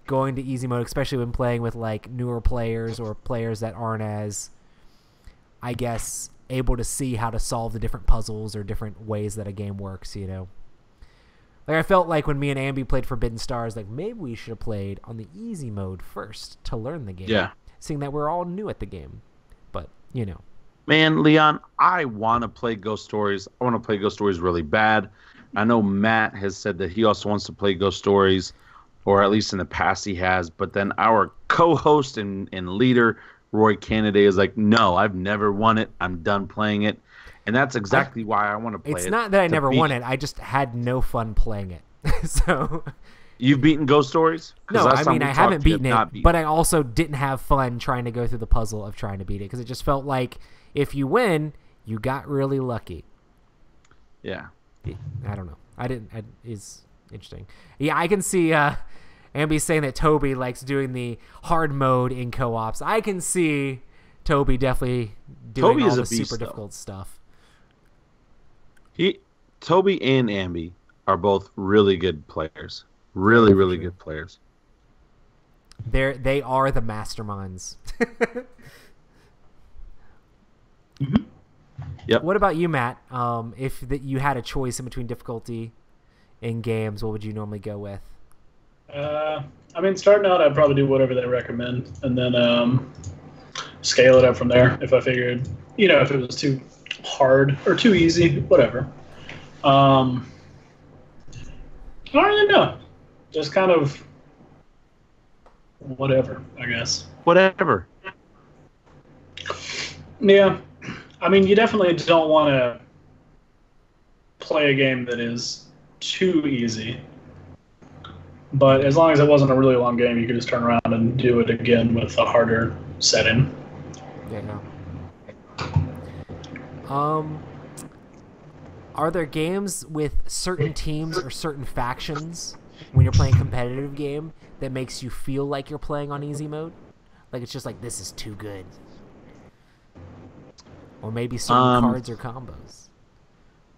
going to easy mode, especially when playing with like newer players or players that aren't as, I guess, able to see how to solve the different puzzles or different ways that a game works, you know. Like I felt like when me and Ambi played Forbidden Stars, like maybe we should have played on the easy mode first to learn the game. Yeah. Seeing that we're all new at the game. But, you know. Man, Leon, I want to play Ghost Stories. I want to play Ghost Stories really bad. I know Matt has said that he also wants to play Ghost Stories, or at least in the past he has. But then our co-host and leader, Roy Kennedy, is like, no, I've never won it. I'm done playing it. And that's exactly why I want to play it. It's not that I never won it. I just had no fun playing it. So you've beaten Ghost Stories? No, I mean, I haven't beaten it, but I also didn't have fun trying to go through the puzzle of trying to beat it because it just felt like if you win, you got really lucky. Yeah. I don't know. It's interesting. Yeah, I can see Ambi saying that Toby likes doing the hard mode in co-ops. I can see Toby definitely doing all the super difficult stuff. Toby and Ambi are both really good players. Really good players. They are the masterminds. Mm-hmm. Yep. What about you, Matt? If you had a choice in between difficulty in games, what would you normally go with? I mean, starting out, I'd probably do whatever they recommend, and then scale it up from there. If I figured, if it was too hard or too easy, whatever. I don't really know. Just kind of whatever, I guess. Whatever. Yeah. I mean, you definitely don't want to play a game that is too easy. But as long as it wasn't a really long game, you could just turn around and do it again with a harder setting. Yeah. Are there games with certain teams or certain factions when you're playing a competitive game that makes you feel like you're playing on easy mode? Like it's just like, this is too good. Or maybe certain cards or combos.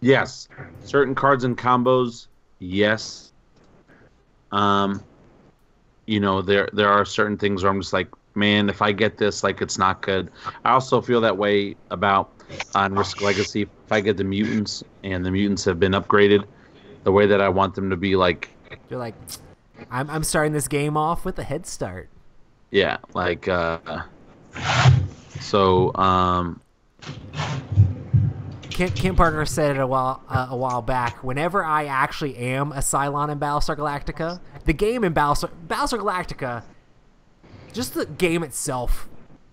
Yes. Certain cards and combos, yes. There are certain things where I'm just like, man, if I get this, like, it's not good. I also feel that way about on Risk Legacy. If I get the mutants and the mutants have been upgraded the way that I want them to be, like, you're like, I'm starting this game off with a head start. Yeah, like Kim Parker said it a while back. Whenever I actually am a Cylon in Battlestar Galactica, the game in Battlestar Galactica, just the game itself,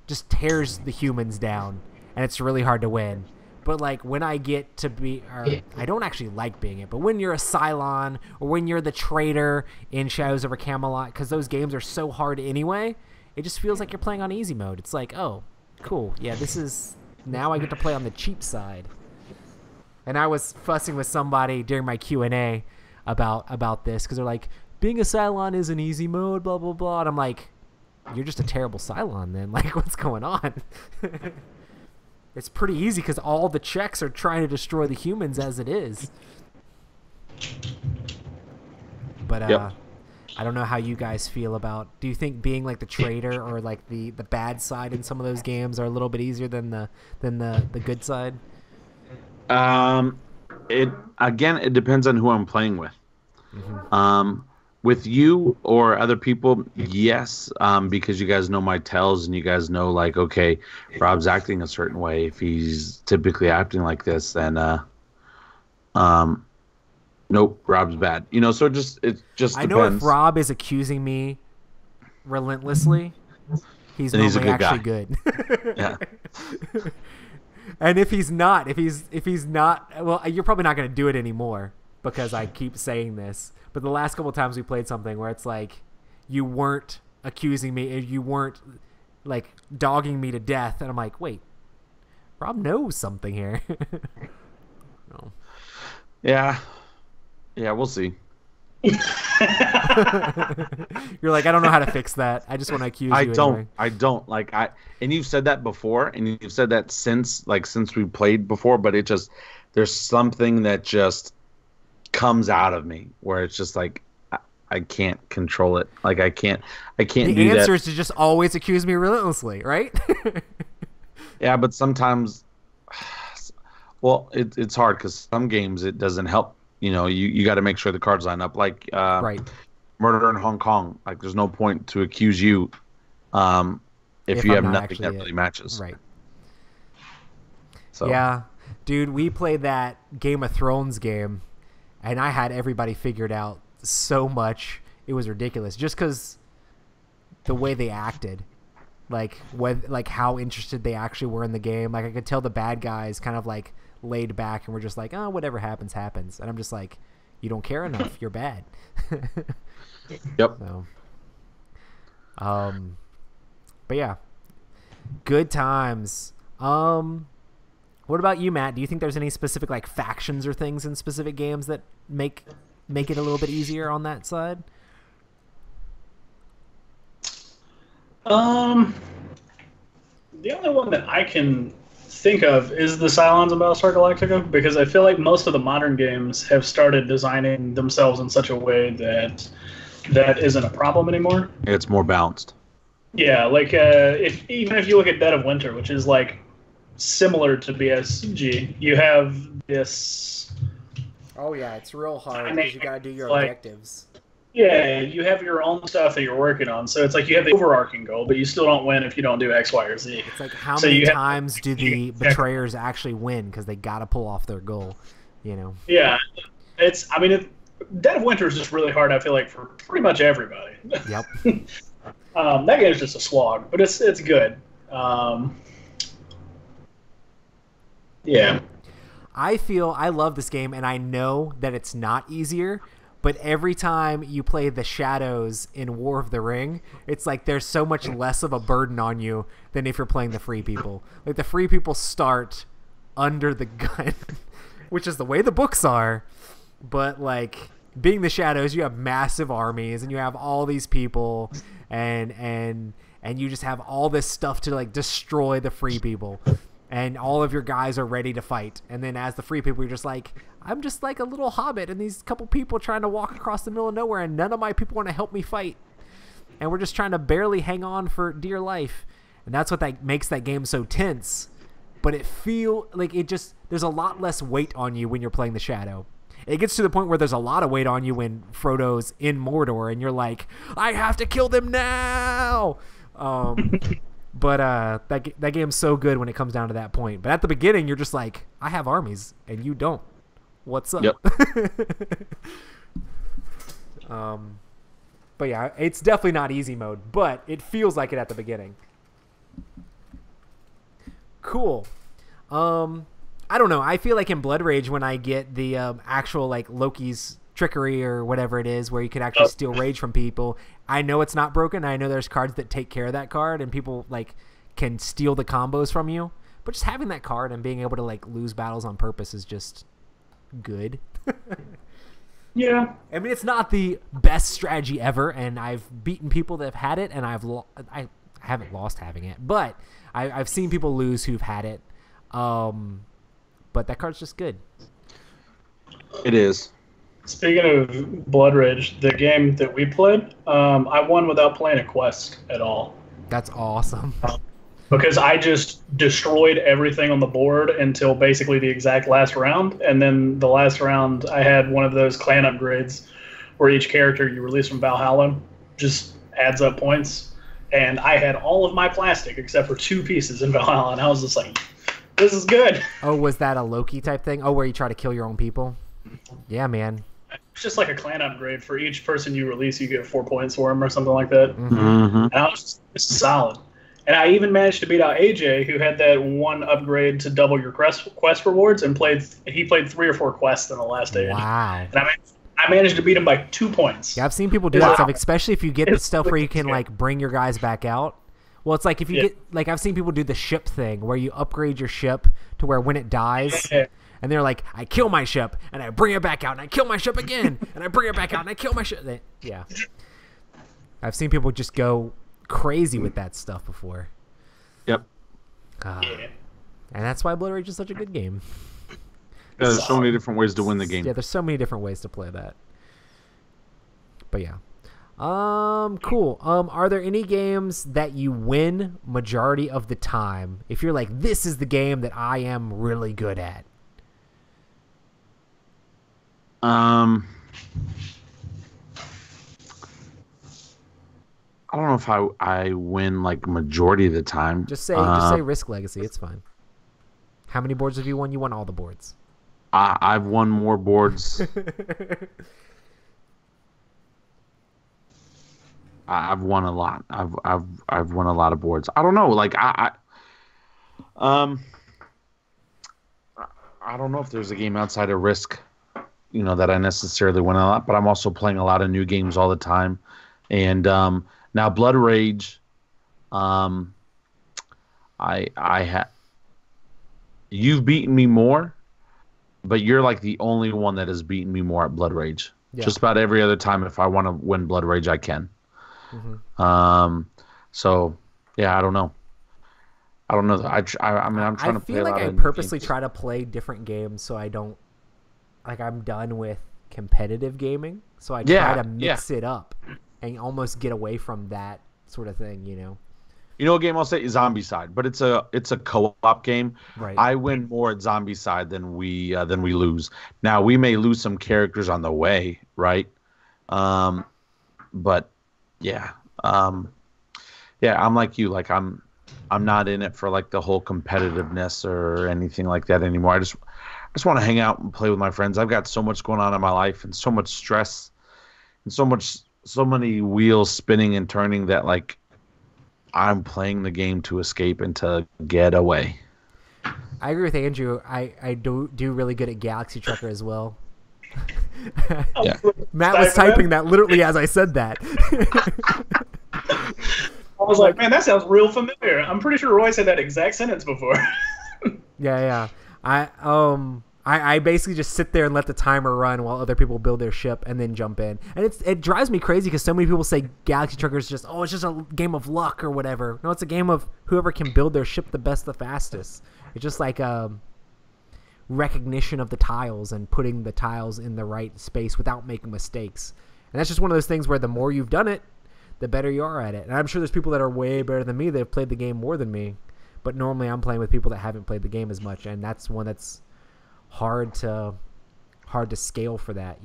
just tears the humans down, and it's really hard to win. But like when I get to be, I don't actually like being it, but when you're a Cylon or when you're the traitor in Shadows over Camelot, because those games are so hard anyway, it just feels like you're playing on easy mode. It's like, oh, cool, yeah, now I get to play on the cheap side. And I was fussing with somebody during my Q&A about this because they're like, being a Cylon is an easy mode, blah, blah, blah. And I'm like, you're just a terrible Cylon then. Like, what's going on? It's pretty easy because all the checks are trying to destroy the humans as it is. But yep. I don't know how you guys feel about, do you think being like the traitor or like the bad side in some of those games are a little bit easier than the good side? It depends on who I'm playing with. Mm-hmm. With you or other people, yes, because you guys know my tells and you guys know, like, okay, Rob's acting a certain way. If he's typically acting like this, then nope, Rob's bad. So it just depends. I know if Rob is accusing me relentlessly, he's normally actually good. Yeah. And if he's not, well, you're probably not going to do it anymore because I keep saying this. But the last couple of times we played something where it's like you weren't accusing me, you weren't like dogging me to death, and I'm like, wait, Rob knows something here. No. Yeah, we'll see. You're like, I don't know how to fix that. I just want to accuse you. I don't like and you've said that before, and you've said that since we played before, but it just, there's something that just comes out of me where it's just like, I can't control it. Like I can't do that. The answer is to just always accuse me relentlessly, right? Yeah, but sometimes, well, it's hard because some games it doesn't help. You got to make sure the cards line up. Like right. Murder in Hong Kong. Like there's no point to accuse you if you have nothing that really matches. Right. So yeah, dude, we played that Game of Thrones game, and I had everybody figured out so much. It was ridiculous, just because the way they acted, like how interested they actually were in the game. Like I could tell the bad guys kind of like laid back and were just like, oh, whatever happens, happens. And I'm just like, you don't care enough. You're bad. Yep. So, but yeah, good times. What about you, Matt? Do you think there's any specific like factions or things in specific games that make it a little bit easier on that side? The only one that I can think of is the Cylons in Battlestar Galactica, because I feel like most of the modern games have started designing themselves in such a way that isn't a problem anymore. It's more balanced. Yeah, like even if you look at Dead of Winter, which is like similar to BSG, you have this. Oh yeah, it's real hard because you gotta do your objectives. Yeah, you have your own stuff that you're working on, so it's like you have the overarching goal, but you still don't win if you don't do X, Y, or Z. It's like how many times do the betrayers actually win because they gotta pull off their goal, Yeah, Dead of Winter is just really hard. I feel like for pretty much everybody. Yep. That game is just a slog, but it's good. Yeah. I love this game, and I know that it's not easier, but every time you play the Shadows in War of the Ring, it's like there's so much less of a burden on you than if you're playing the Free People. Like the Free People start under the gun, which is the way the books are, but like being the Shadows, you have massive armies and you have all these people and you just have all this stuff to like destroy the Free People. And all of your guys are ready to fight. And then as the Free People, you're just like, I'm just like a little hobbit and these couple people trying to walk across the middle of nowhere and none of my people want to help me fight. And we're just trying to barely hang on for dear life. And that's what that makes that game so tense. But it feel like there's a lot less weight on you when you're playing the Shadow. It gets to the point where there's a lot of weight on you when Frodo's in Mordor and you're like, I have to kill them now. But that game's so good when it comes down to that point. But at the beginning, you're just like, I have armies, and you don't. What's up? Yep. But yeah, it's definitely not easy mode, but it feels like it at the beginning. Cool. I don't know. I feel like in Blood Rage, when I get the actual like Loki's trickery or whatever it is, where you can actually steal rage from people, I know it's not broken. I know there's cards that take care of that card, and people like can steal the combos from you. But just having that card and being able to like lose battles on purpose is just good. Yeah. I mean, it's not the best strategy ever, and I've beaten people that have had it, and I haven't lost having it, but I've seen people lose who've had it. But that card's just good. It is. Speaking of Blood Rage, the game that we played, I won without playing a quest at all. That's awesome. Because I just destroyed everything on the board until basically the exact last round. And then the last round, I had one of those clan upgrades where each character you release from Valhalla just adds up points. And I had all of my plastic except for 2 pieces in Valhalla. And I was just like, this is good. Oh, was that a Loki type thing? Oh, where you try to kill your own people? Yeah, man. It's just like a clan upgrade. For each person you release, you get 4 points for them or something like that. Mm-hmm. And I was just, this is solid. And I even managed to beat out AJ, who had that one upgrade to double your quest rewards, and he played 3 or 4 quests in the last stage. Wow. And I managed to beat him by 2 points. Yeah, I've seen people do that stuff, especially if you get the stuff where you can like bring your guys back out. Well, it's like if you get like I've seen people do the ship thing where you upgrade your ship to where when it dies. And they're like, I kill my ship, and I bring it back out, and I kill my ship again, and I bring it back out, and I kill my ship. Yeah. I've seen people just go crazy with that stuff before. Yep. And that's why Blood Rage is such a good game. Yeah, there's so many different ways to win the game. Yeah, there's so many different ways to play that. But yeah. Cool. Are there any games that you win majority of the time? If you're like, this is the game that I am really good at. I don't know if I win like majority of the time. Just say Risk Legacy. It's fine. How many boards have you won? You won all the boards. I've won more boards. I've won a lot. I've won a lot of boards. I don't know. Like I don't know if there's a game outside of Risk, that I necessarily win a lot. But I'm also playing a lot of new games all the time, and now Blood Rage. You've beaten me more, but you're like the only one that has beaten me more at Blood Rage. Yeah. Just about every other time, if I want to win Blood Rage, I can. Mm-hmm. So yeah, I don't know. I mean, I'm trying to play a lot of games. I feel like I purposely try to play different games so I don't, like, I'm done with competitive gaming. So I try to mix it up and almost get away from that sort of thing, You know what game I'll say is Zombicide, but it's a co-op game. Right. I win more at Zombicide than we lose. Now we may lose some characters on the way, right? But yeah, I'm like you. Like I'm not in it for like the whole competitiveness or anything like that anymore. I just want to hang out and play with my friends. I've got so much going on in my life and so much stress and so many wheels spinning and turning that like I'm playing the game to escape and to get away. I agree with Andrew. I do really good at Galaxy Trucker as well. Yeah. Matt was typing that literally as I said that. I was like, man, that sounds real familiar. I'm pretty sure Roy said that exact sentence before. Yeah. I basically just sit there and let the timer run while other people build their ship and then jump in. And it drives me crazy because so many people say Galaxy Trucker is just, it's just a game of luck or whatever. No, it's a game of whoever can build their ship the best, the fastest. It's just like recognition of the tiles and putting the tiles in the right space without making mistakes. And that's just one of those things where the more you've done it, the better you are at it. And I'm sure there's people that are way better than me that have played the game more than me. But normally I'm playing with people that haven't played the game as much, and that's one that's hard to scale for that,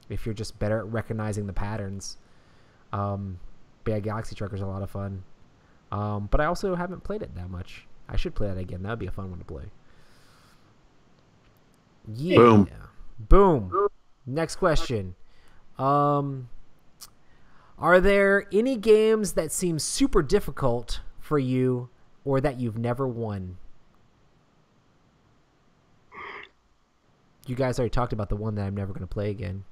if you're just better at recognizing the patterns. But yeah, Galaxy Trucker is a lot of fun. But I also haven't played it that much. I should play that again. That would be a fun one to play. Yeah. Boom. Next question. Are there any games that seem super difficult for you or that you've never won? You guys already talked about the one that I'm never going to play again.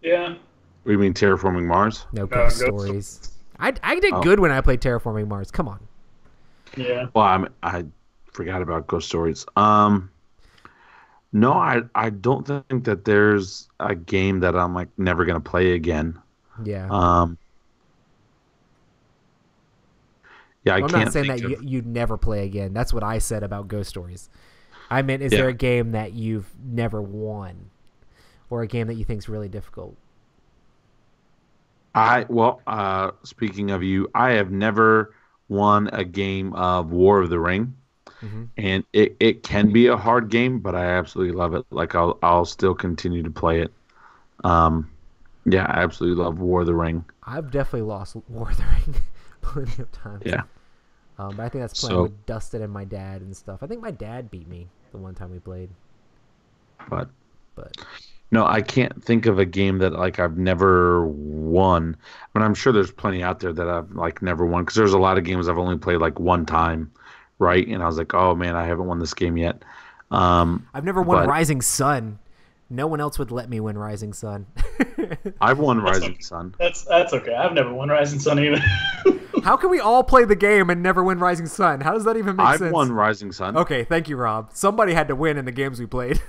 Yeah. What do you mean, Terraforming Mars? No, Ghost Stories. I did good when I played Terraforming Mars. Come on. Yeah. Well, I forgot about Ghost Stories. No, I don't think that there's a game that I'm like never gonna play again. Yeah. Yeah, I'm not saying that you'd never play again. That's what I said about Ghost Stories. I meant, is there a game that you've never won, or a game that you think is really difficult? Speaking of you, I have never won a game of War of the Ring. Mm-hmm. And it can be a hard game, but I absolutely love it. Like I'll still continue to play it. I absolutely love War of the Ring. I've definitely lost War of the Ring plenty of times. Yeah. But I think that's playing with Dustin and my dad and stuff. I think my dad beat me the one time we played. But no, I can't think of a game that like I've never won. But I'm sure there's plenty out there that I've like never won, because there's a lot of games I've only played like one time. Right, and I was like, "Oh man, I haven't won this game yet." I've never won Rising Sun. No one else would let me win Rising Sun. I've won Rising Sun. That's okay. I've never won Rising Sun either. How can we all play the game and never win Rising Sun? How does that even make sense? I've won Rising Sun. Okay, thank you, Rob. Somebody had to win in the games we played.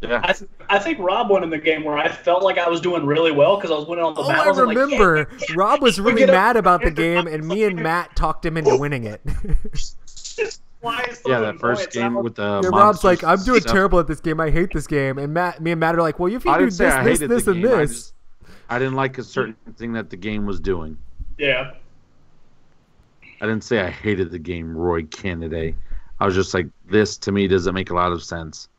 Yeah. I think Rob won in the game where I felt like I was doing really well because I was winning all the battles. I remember. Rob was really mad about the game, and me and Matt talked him into winning it. Twice. Yeah, that first game with the Rob's like, I'm doing stuff. terrible at this game. I hate this game. And me and Matt are like, well, if you I do didn't say I this, hated this, the and game. this. I didn't like a certain thing that the game was doing. Yeah. I didn't say I hated the game, Roy Kennedy. I was just like, this to me doesn't make a lot of sense.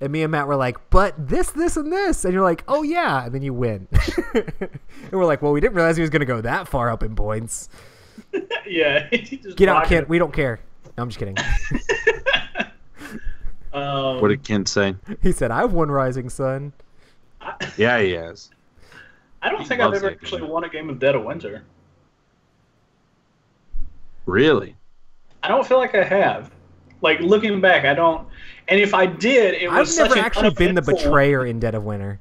And me and Matt were like, but this, and this. And you're like, oh, yeah. And then you win. And we're like, well, we didn't realize he was going to go that far up in points. Yeah. Get out, Kent. We don't care. No, I'm just kidding. What did Kent say? He said, I've won Rising Sun. Yeah, he has. I don't think I've ever actually won a game of Dead of Winter. Really? I don't feel like I have. Like, looking back, I don't. And if I did, it was I've never such an actually been the uneventful- betrayer in Dead of Winter.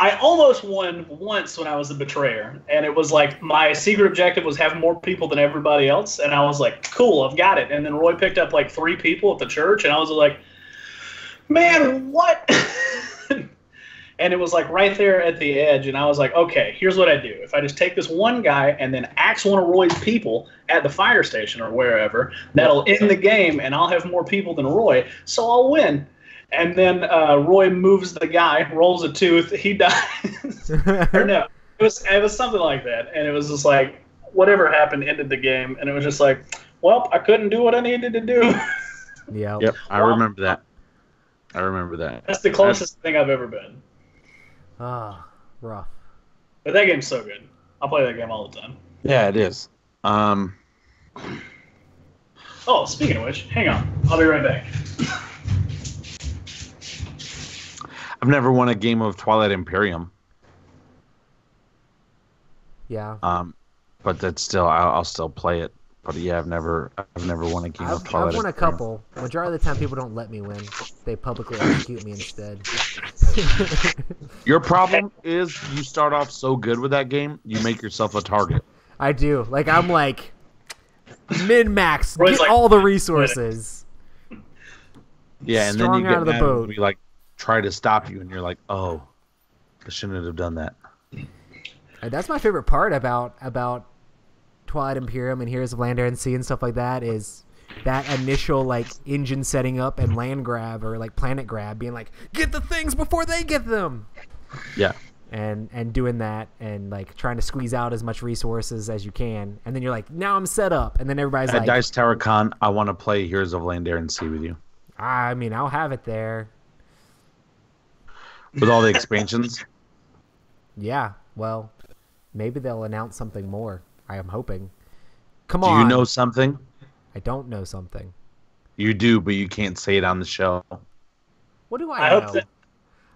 I almost won once when I was the betrayer, and it was like my secret objective was have more people than everybody else, and I was like, cool, I've got it. And then Roy picked up like 3 people at the church, and I was like, man, what? And it was like right there at the edge, and I was like, okay, here's what I do. If I just take this one guy and then axe one of Roy's people at the fire station or wherever, that'll end the game, and I'll have more people than Roy, so I'll win. And then Roy moves the guy, rolls a tooth, he dies. Or no, it was something like that. And it was just like, whatever happened ended the game. And it was just like, well, I couldn't do what I needed to do. Yeah. Yep, I remember that. That's the closest thing I've ever been. Ah, rough. But that game's so good. I'll play that game all the time. Yeah, it is. Oh, speaking of which, hang on. I'll be right back. I've never won a game of Twilight Imperium. Yeah. But that's still, I'll still play it. But yeah, I've never won a game of Twilight I've won a Imperium. couple. Majority of the time, people don't let me win. They publicly execute me instead. Your problem is you start off so good with that game, you make yourself a target. I do. Like, I'm like, min-max, Roy's get like, all the resources. Yeah, and then Strung you out get of the mad boat. when we like try to stop you, and you're like, "Oh, I shouldn't have done that." And that's my favorite part about Twilight Imperium and Heroes of Land, Air, and Sea and stuff like that is that initial like engine setting up and land grab or like planet grab, being like, get the things before they get them. Yeah. And doing that and like trying to squeeze out as much resources as you can, and then you're like, now I'm set up, and then everybody's At like, Dice Tower Con, I want to play Heroes of Land, Air, and Sea with you. I mean, I'll have it there. With all the expansions? Yeah, well, maybe they'll announce something more. I am hoping. Come Do on. you know something? I don't know something. You do, but you can't say it on the show. What do I I know? hope that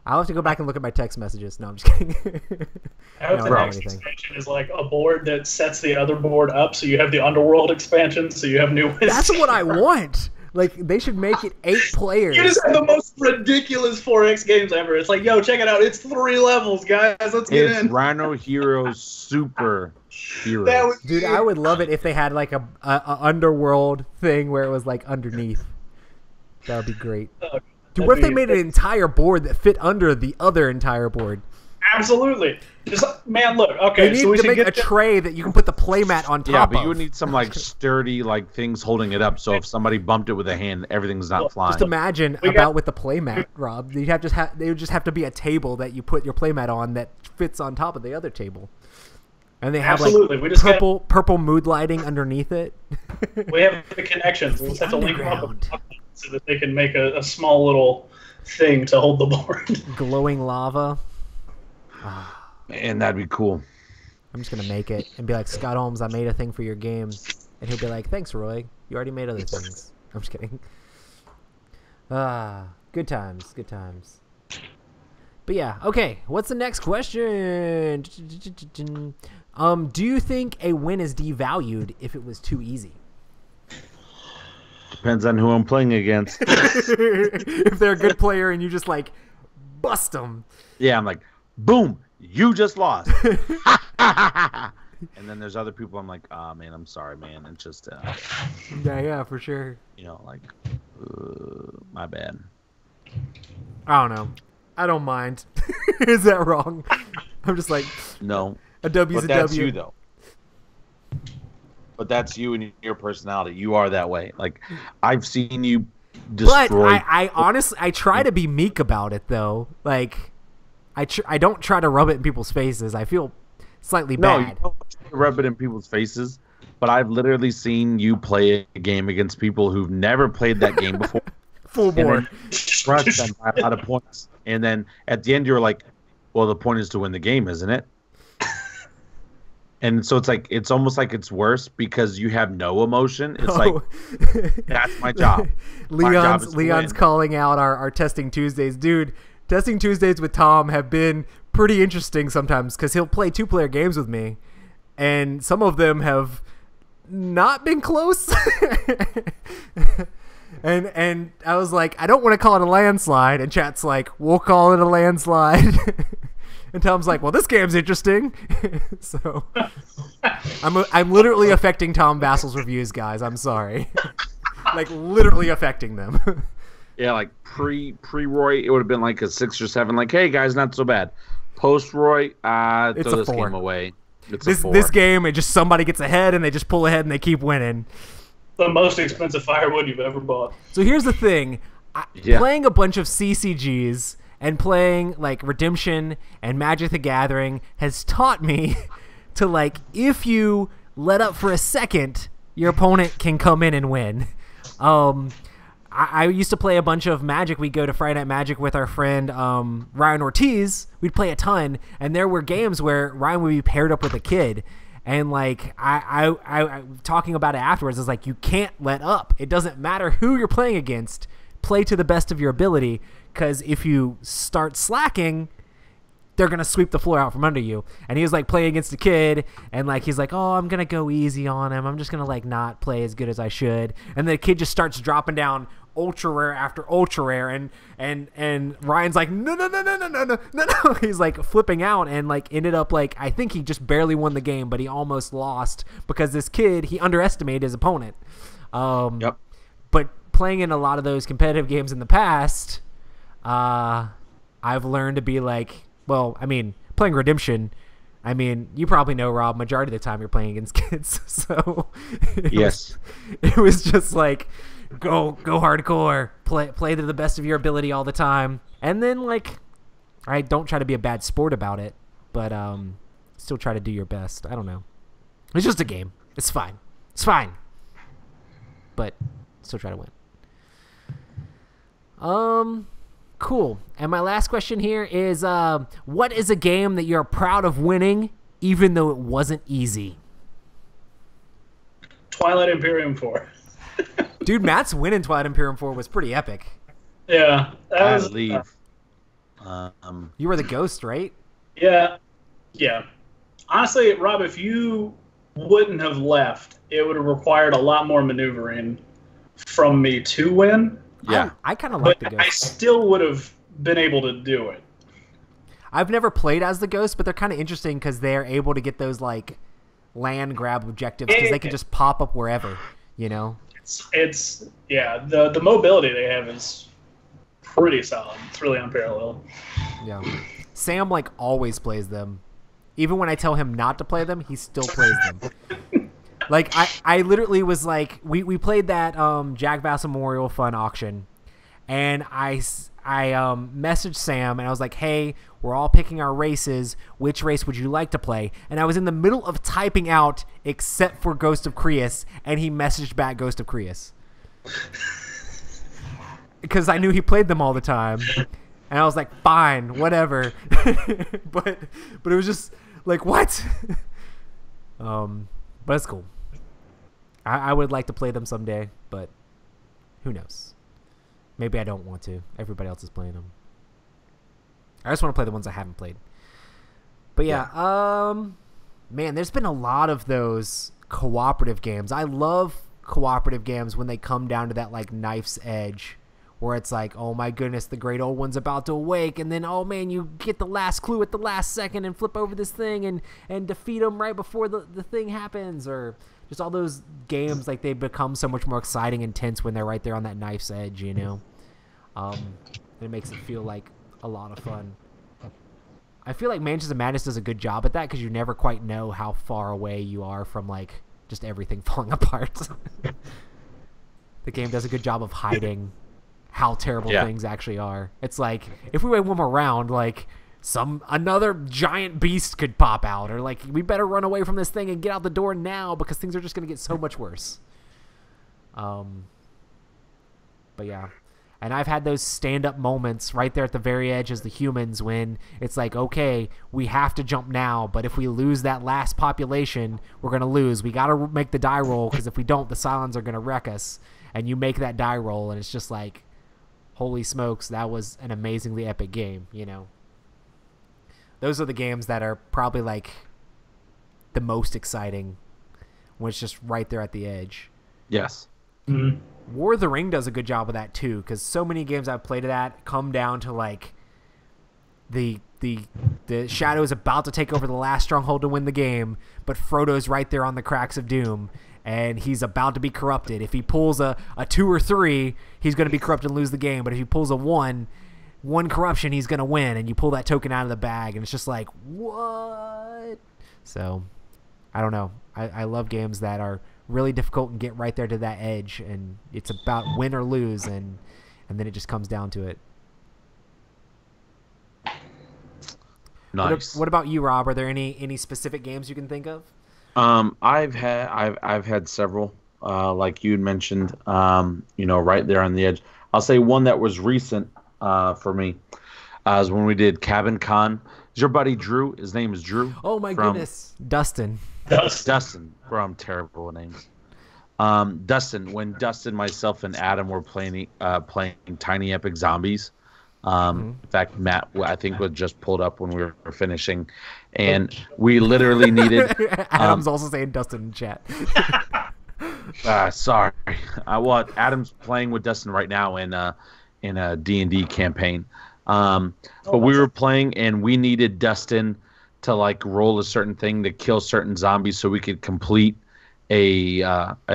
I'll have to go back and look at my text messages. No, I'm just kidding. I hope No, the I don't next know anything. expansion is like a board that sets the other board up, so you have the Underworld expansion, so you have new wins. That's what I want. Like, they should make it 8 players. You just have the most ridiculous 4X games ever. It's like, yo, check it out. It's 3 levels, guys. Let's get It's in. Rhino Heroes Super Heroes. That was Dude, I would love it if they had like a underworld thing where it was like underneath. That would be great. Dude, what if they made an entire board that fit under the other entire board? Absolutely. Just, man, look. Okay, They so we need to should make get a tray that you can put the playmat on top Yeah, but of. you would need some like sturdy like things holding it up, so if somebody bumped it with a hand, everything's not flying. Just imagine with the playmat, Rob. They would just have to be a table that you put your playmat on that fits on top of the other table. And they have Absolutely. like We just purple mood lighting underneath it. we have the connections. We'll The have to link them up underground. so that they can make a small little thing to hold the board. Glowing lava. And that'd be cool. I'm just gonna make it and be like, Scott Holmes, I made a thing for your game, and he'll be like, thanks, Roy. You already made other things. I'm just kidding. Good times, good times. But yeah, okay. What's the next question? Do you think a win is devalued if it was too easy? Depends on who I'm playing against. If they're a good player and you just like bust them. Yeah, I'm like, boom, you just lost. And then there's other people I'm like, oh man, I'm sorry, man. It's just, Yeah, for sure. you know, like, my bad. I don't know. I don't mind. Is that wrong? I'm just like, No, a W's but a that's W. you though. but that's you and your personality. You are that way. Like I've seen you But destroy. I honestly I try to be meek about it though. Like I don't try to rub it in people's faces. I feel slightly No, you bad. don't rub it in people's faces. But I've literally seen you play a game against people who've never played that game before. Full And bore. then crush them by a lot of points. And then at the end, you're like, well, the point is to win the game, isn't it? And so it's almost like it's worse because you have no emotion. It's like, that's my job. My job is to Leon's win. calling out our Testing Tuesdays. Dude, Testing Tuesdays with Tom have been pretty interesting sometimes because he'll play 2-player games with me. And some of them have not been close. And I was like, I don't want to call it a landslide. And chat's like, we'll call it a landslide. And Tom's like, well, this game's interesting. So I'm literally affecting Tom Vassel's reviews, guys. I'm sorry. Like literally affecting them. Yeah, like pre-Roy, it would have been like a 6 or 7. Like, hey, guys, not so bad. Post-Roy, throw It's a this 4. game away. It's a 4. This game, it just somebody gets ahead and they just pull ahead and they keep winning. The most expensive firewood you've ever bought. So here's the thing. Yeah. Playing a bunch of CCGs and playing like Redemption and Magic the Gathering has taught me to like, if you let up for a second, your opponent can come in and win. I used to play a bunch of Magic. We'd go to Friday Night Magic with our friend Ryan Ortiz. We'd play a ton, and there were games where Ryan would be paired up with a kid. And like I talking about it afterwards is like, you can't let up. It doesn't matter who you're playing against. Play to the best of your ability, because if you start slacking, they're gonna sweep the floor out from under you. And he was like playing against a kid, and like he's like, oh, I'm gonna go easy on him. I'm just gonna like not play as good as I should. And the kid just starts dropping down ultra rare after ultra rare, and Ryan's like, no. He's like flipping out, and like ended up like, I think he just barely won the game, but he almost lost because this kid, he underestimated his opponent. Yep. But playing in a lot of those competitive games in the past, I've learned to be like, well, I mean, playing Redemption, I mean, you probably know, Rob, majority of the time you're playing against kids. So Yes. it was just like, go hardcore, play to the best of your ability all the time. And then like, I don't try to be a bad sport about it, but still try to do your best. I don't know. It's just a game. It's fine. But still try to win. Cool. And my last question here is, what is a game that you're proud of winning, even though it wasn't easy? Twilight Imperium 4. Dude, Matt's win in Twilight Imperium 4 was pretty epic. Yeah. I believe. You were the ghost, right? Yeah. Honestly, Rob, if you wouldn't have left, it would have required a lot more maneuvering from me to win. Yeah. I kind of like But the I ghost. still would have been able to do it. I've never played as the ghost, but they're kind of interesting because they're able to get those like land grab objectives because they can just pop up wherever, you know? It's the mobility they have is pretty solid. It's really unparalleled. Yeah. Sam like always plays them. Even when I tell him not to play them, he still plays them. Like I literally was like, we played that Jack Bass Memorial Fun auction, and I messaged Sam and I was like, hey, we're all picking our races. Which race would you like to play? And I was in the middle of typing out except for Ghost of Creus, and he messaged back Ghost of Creus. Because I knew he played them all the time. And I was like, fine, whatever. but it was just like, what? But it's cool. I would like to play them someday, but who knows? Maybe I don't want to. Everybody else is playing them. I just want to play the ones I haven't played. But yeah, man, there's been a lot of those cooperative games. I love cooperative games when they come down to that like knife's edge, where it's like, oh my goodness, the great old one's about to awake, and then, oh man, you get the last clue at the last second and flip over this thing and defeat them right before the thing happens, or just all those games, like they become so much more exciting and tense when they're right there on that knife's edge, you know? It makes it feel like a lot of fun. I feel like Mansions of Madness does a good job at that because you never quite know how far away you are from like just everything falling apart. The game does a good job of hiding how terrible things actually are. It's like, if we wait one more round, like, another giant beast could pop out, or like, we better run away from this thing and get out the door now because things are just going to get so much worse. But yeah. And I've had those stand-up moments right there at the very edge as the humans when it's like, okay, we have to jump now, but if we lose that last population, we're going to lose. We got to make the die roll, because if we don't, the Cylons are going to wreck us. And you make that die roll, and it's just like, holy smokes, that was an amazingly epic game, you know? Those are the games that are probably like the most exciting when it's just right there at the edge. Yes. Mm-hmm. War of the Ring does a good job of that too, because so many games I've played of that come down to like the Shadow is about to take over the last stronghold to win the game, but Frodo's right there on the cracks of doom, and he's about to be corrupted. If he pulls a 2 or 3, he's going to be corrupted and lose the game, but if he pulls a 1 corruption, he's going to win, and you pull that token out of the bag, and it's just like, what? So, I don't know. I love games that are really difficult and get right there to that edge, and it's about win or lose, and then it just comes down to it. Nice. What about you, Rob? Are there any specific games you can think of? I've had several, like you had mentioned, right there on the edge. I'll say one that was recent for me is when we did Cabin Con. Is your buddy Drew? His name is Drew. Oh my goodness, Dustin. Dustin. Bro, I'm terrible with names. Dustin. When Dustin, myself, and Adam were playing Tiny Epic Zombies. In fact, Matt, I think, was just pulled up when we were finishing, and we literally needed. Adam's also saying Dustin in chat. Sorry. Adam's playing with Dustin right now in a D&D campaign. But we were playing, and we needed Dustin to like roll a certain thing to kill certain zombies so we could complete a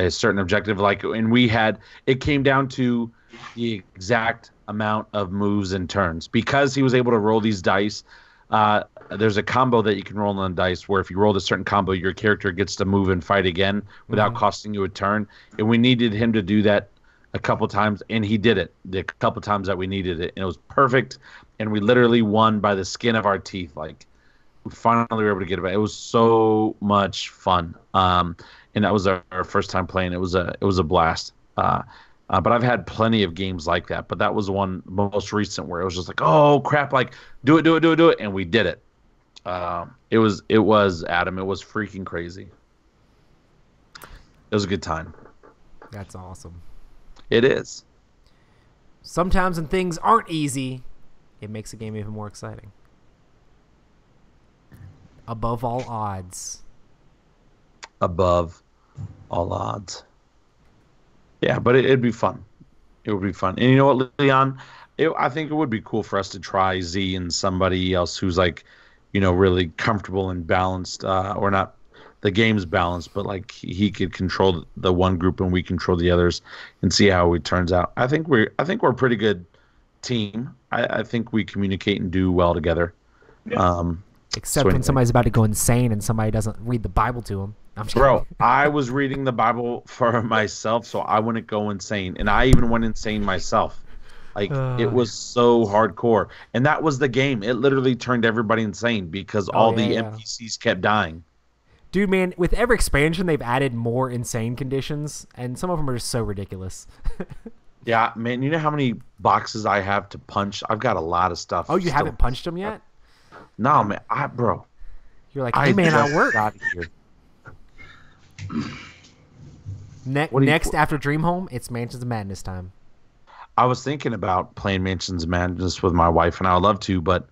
certain objective. It came down to the exact amount of moves and turns, because he was able to roll these dice. There's a combo that you can roll on the dice where if you roll a certain combo, your character gets to move and fight again without costing you a turn. And we needed him to do that a couple times, and he did it the couple times that we needed it, and it was perfect. And we literally won by the skin of our teeth. Like, we finally were able to get it back. It was so much fun. And that was our first time playing. It was a blast. But I've had plenty of games like that. But that was the one most recent where it was just like, oh crap! Like, do it, and we did it. It was Adam. It was freaking crazy. It was a good time. That's awesome. It is. Sometimes when things aren't easy, it makes a game even more exciting. Above all odds. Above all odds. Yeah, but it'd be fun. It would be fun. And you know what, Leon? I think it would be cool for us to try Z and somebody else who's like, really comfortable and balanced, or not the game's balanced, but like he could control the one group and we control the others, and see how it turns out. I think we're a pretty good team. I think we communicate and do well together. Yeah. Except when somebody's about to go insane and somebody doesn't read the Bible to them. Bro, I was reading the Bible for myself, so I wouldn't go insane. And I even went insane myself. Like, it was so hardcore. And that was the game. It literally turned everybody insane because all the NPCs kept dying. Dude, man, with every expansion, they've added more insane conditions, and some of them are just so ridiculous. Yeah, man, you know how many boxes I have to punch? I've got a lot of stuff. Oh, you haven't punched them yet? No, man. Bro. You're like, hey, man, I work. Out of here. Next after Dream Home, it's Mansions of Madness time. I was thinking about playing Mansions of Madness with my wife, and I would love to, but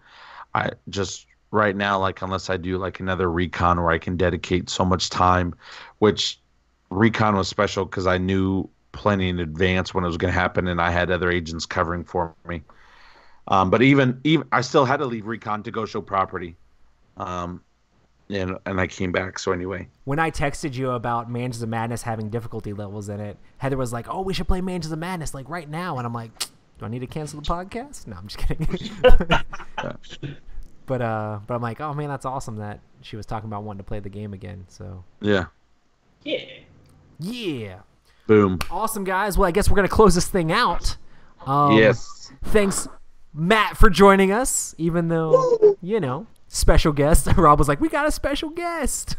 I just right now, like, unless I do like another recon where I can dedicate so much time, which recon was special because I knew plenty in advance when it was going to happen, and I had other agents covering for me. But even I still had to leave recon to go show property. And I came back. So anyway, when I texted you about Mansions of Madness having difficulty levels in it, Heather was like, "Oh, we should play Mansions of Madness like right now." And I'm like, "Do I need to cancel the podcast?" No, I'm just kidding. But I'm like, "Oh man, that's awesome that she was talking about wanting to play the game again." So yeah, Yeah. Yeah. Boom. Awesome, guys. Well, I guess we're going to close this thing out. Yes. Thanks, Matt, for joining us, even though, special guest. Rob was like, we got a special guest.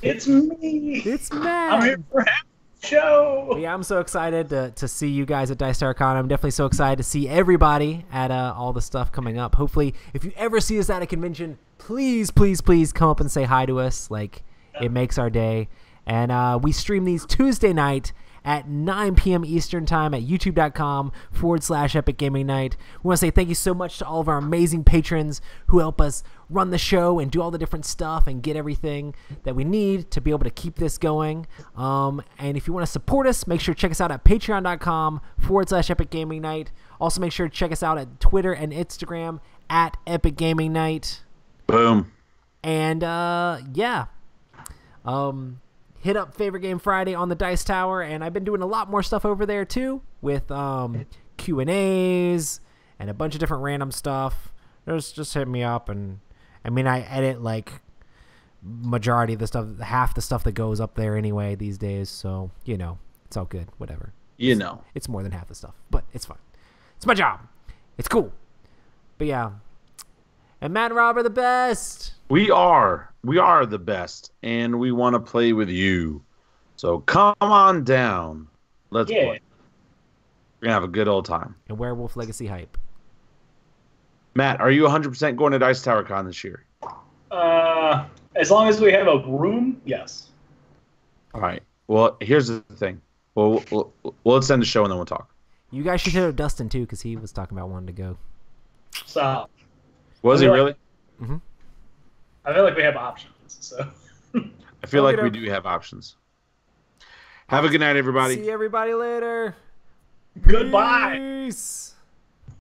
It's me. It's Matt. I'm here for half the show. But yeah, I'm so excited to see you guys at Dice Tower Con. I'm definitely so excited to see everybody at all the stuff coming up. Hopefully, if you ever see us at a convention, please, please, please come up and say hi to us. Like, it makes our day. And we stream these Tuesday night at 9 p.m. Eastern Time at youtube.com/Epic Gaming Night. We want to say thank you so much to all of our amazing patrons who help us run the show and do all the different stuff and get everything that we need to be able to keep this going. And if you want to support us, make sure to check us out at patreon.com/Epic Gaming Night. Also, make sure to check us out at Twitter and Instagram at Epic Gaming Night. Boom. And hit up Favorite Game Friday on the Dice Tower, and I've been doing a lot more stuff over there too with Q&As and a bunch of different random stuff. Just hit me up, and I mean, I edit like majority of the stuff, half the stuff that goes up there anyway these days, so it's all good, whatever. It's more than half the stuff, but it's fine. It's my job. It's cool. But yeah, and Matt and Rob are the best. We are the best, and we want to play with you. So come on down. Let's play. We're going to have a good old time. And Werewolf Legacy hype. Matt, are you 100% going to Dice Tower Con this year? As long as we have a room, yes. All right. Well, here's the thing. Well, let's end the show, and then we'll talk. You guys should hit up Dustin, too, because he was talking about wanting to go. Stop. Was he really? Mm-hmm. I feel like we have options, so. I feel like we do have options. Have a good night, everybody. See everybody later. Goodbye. Peace.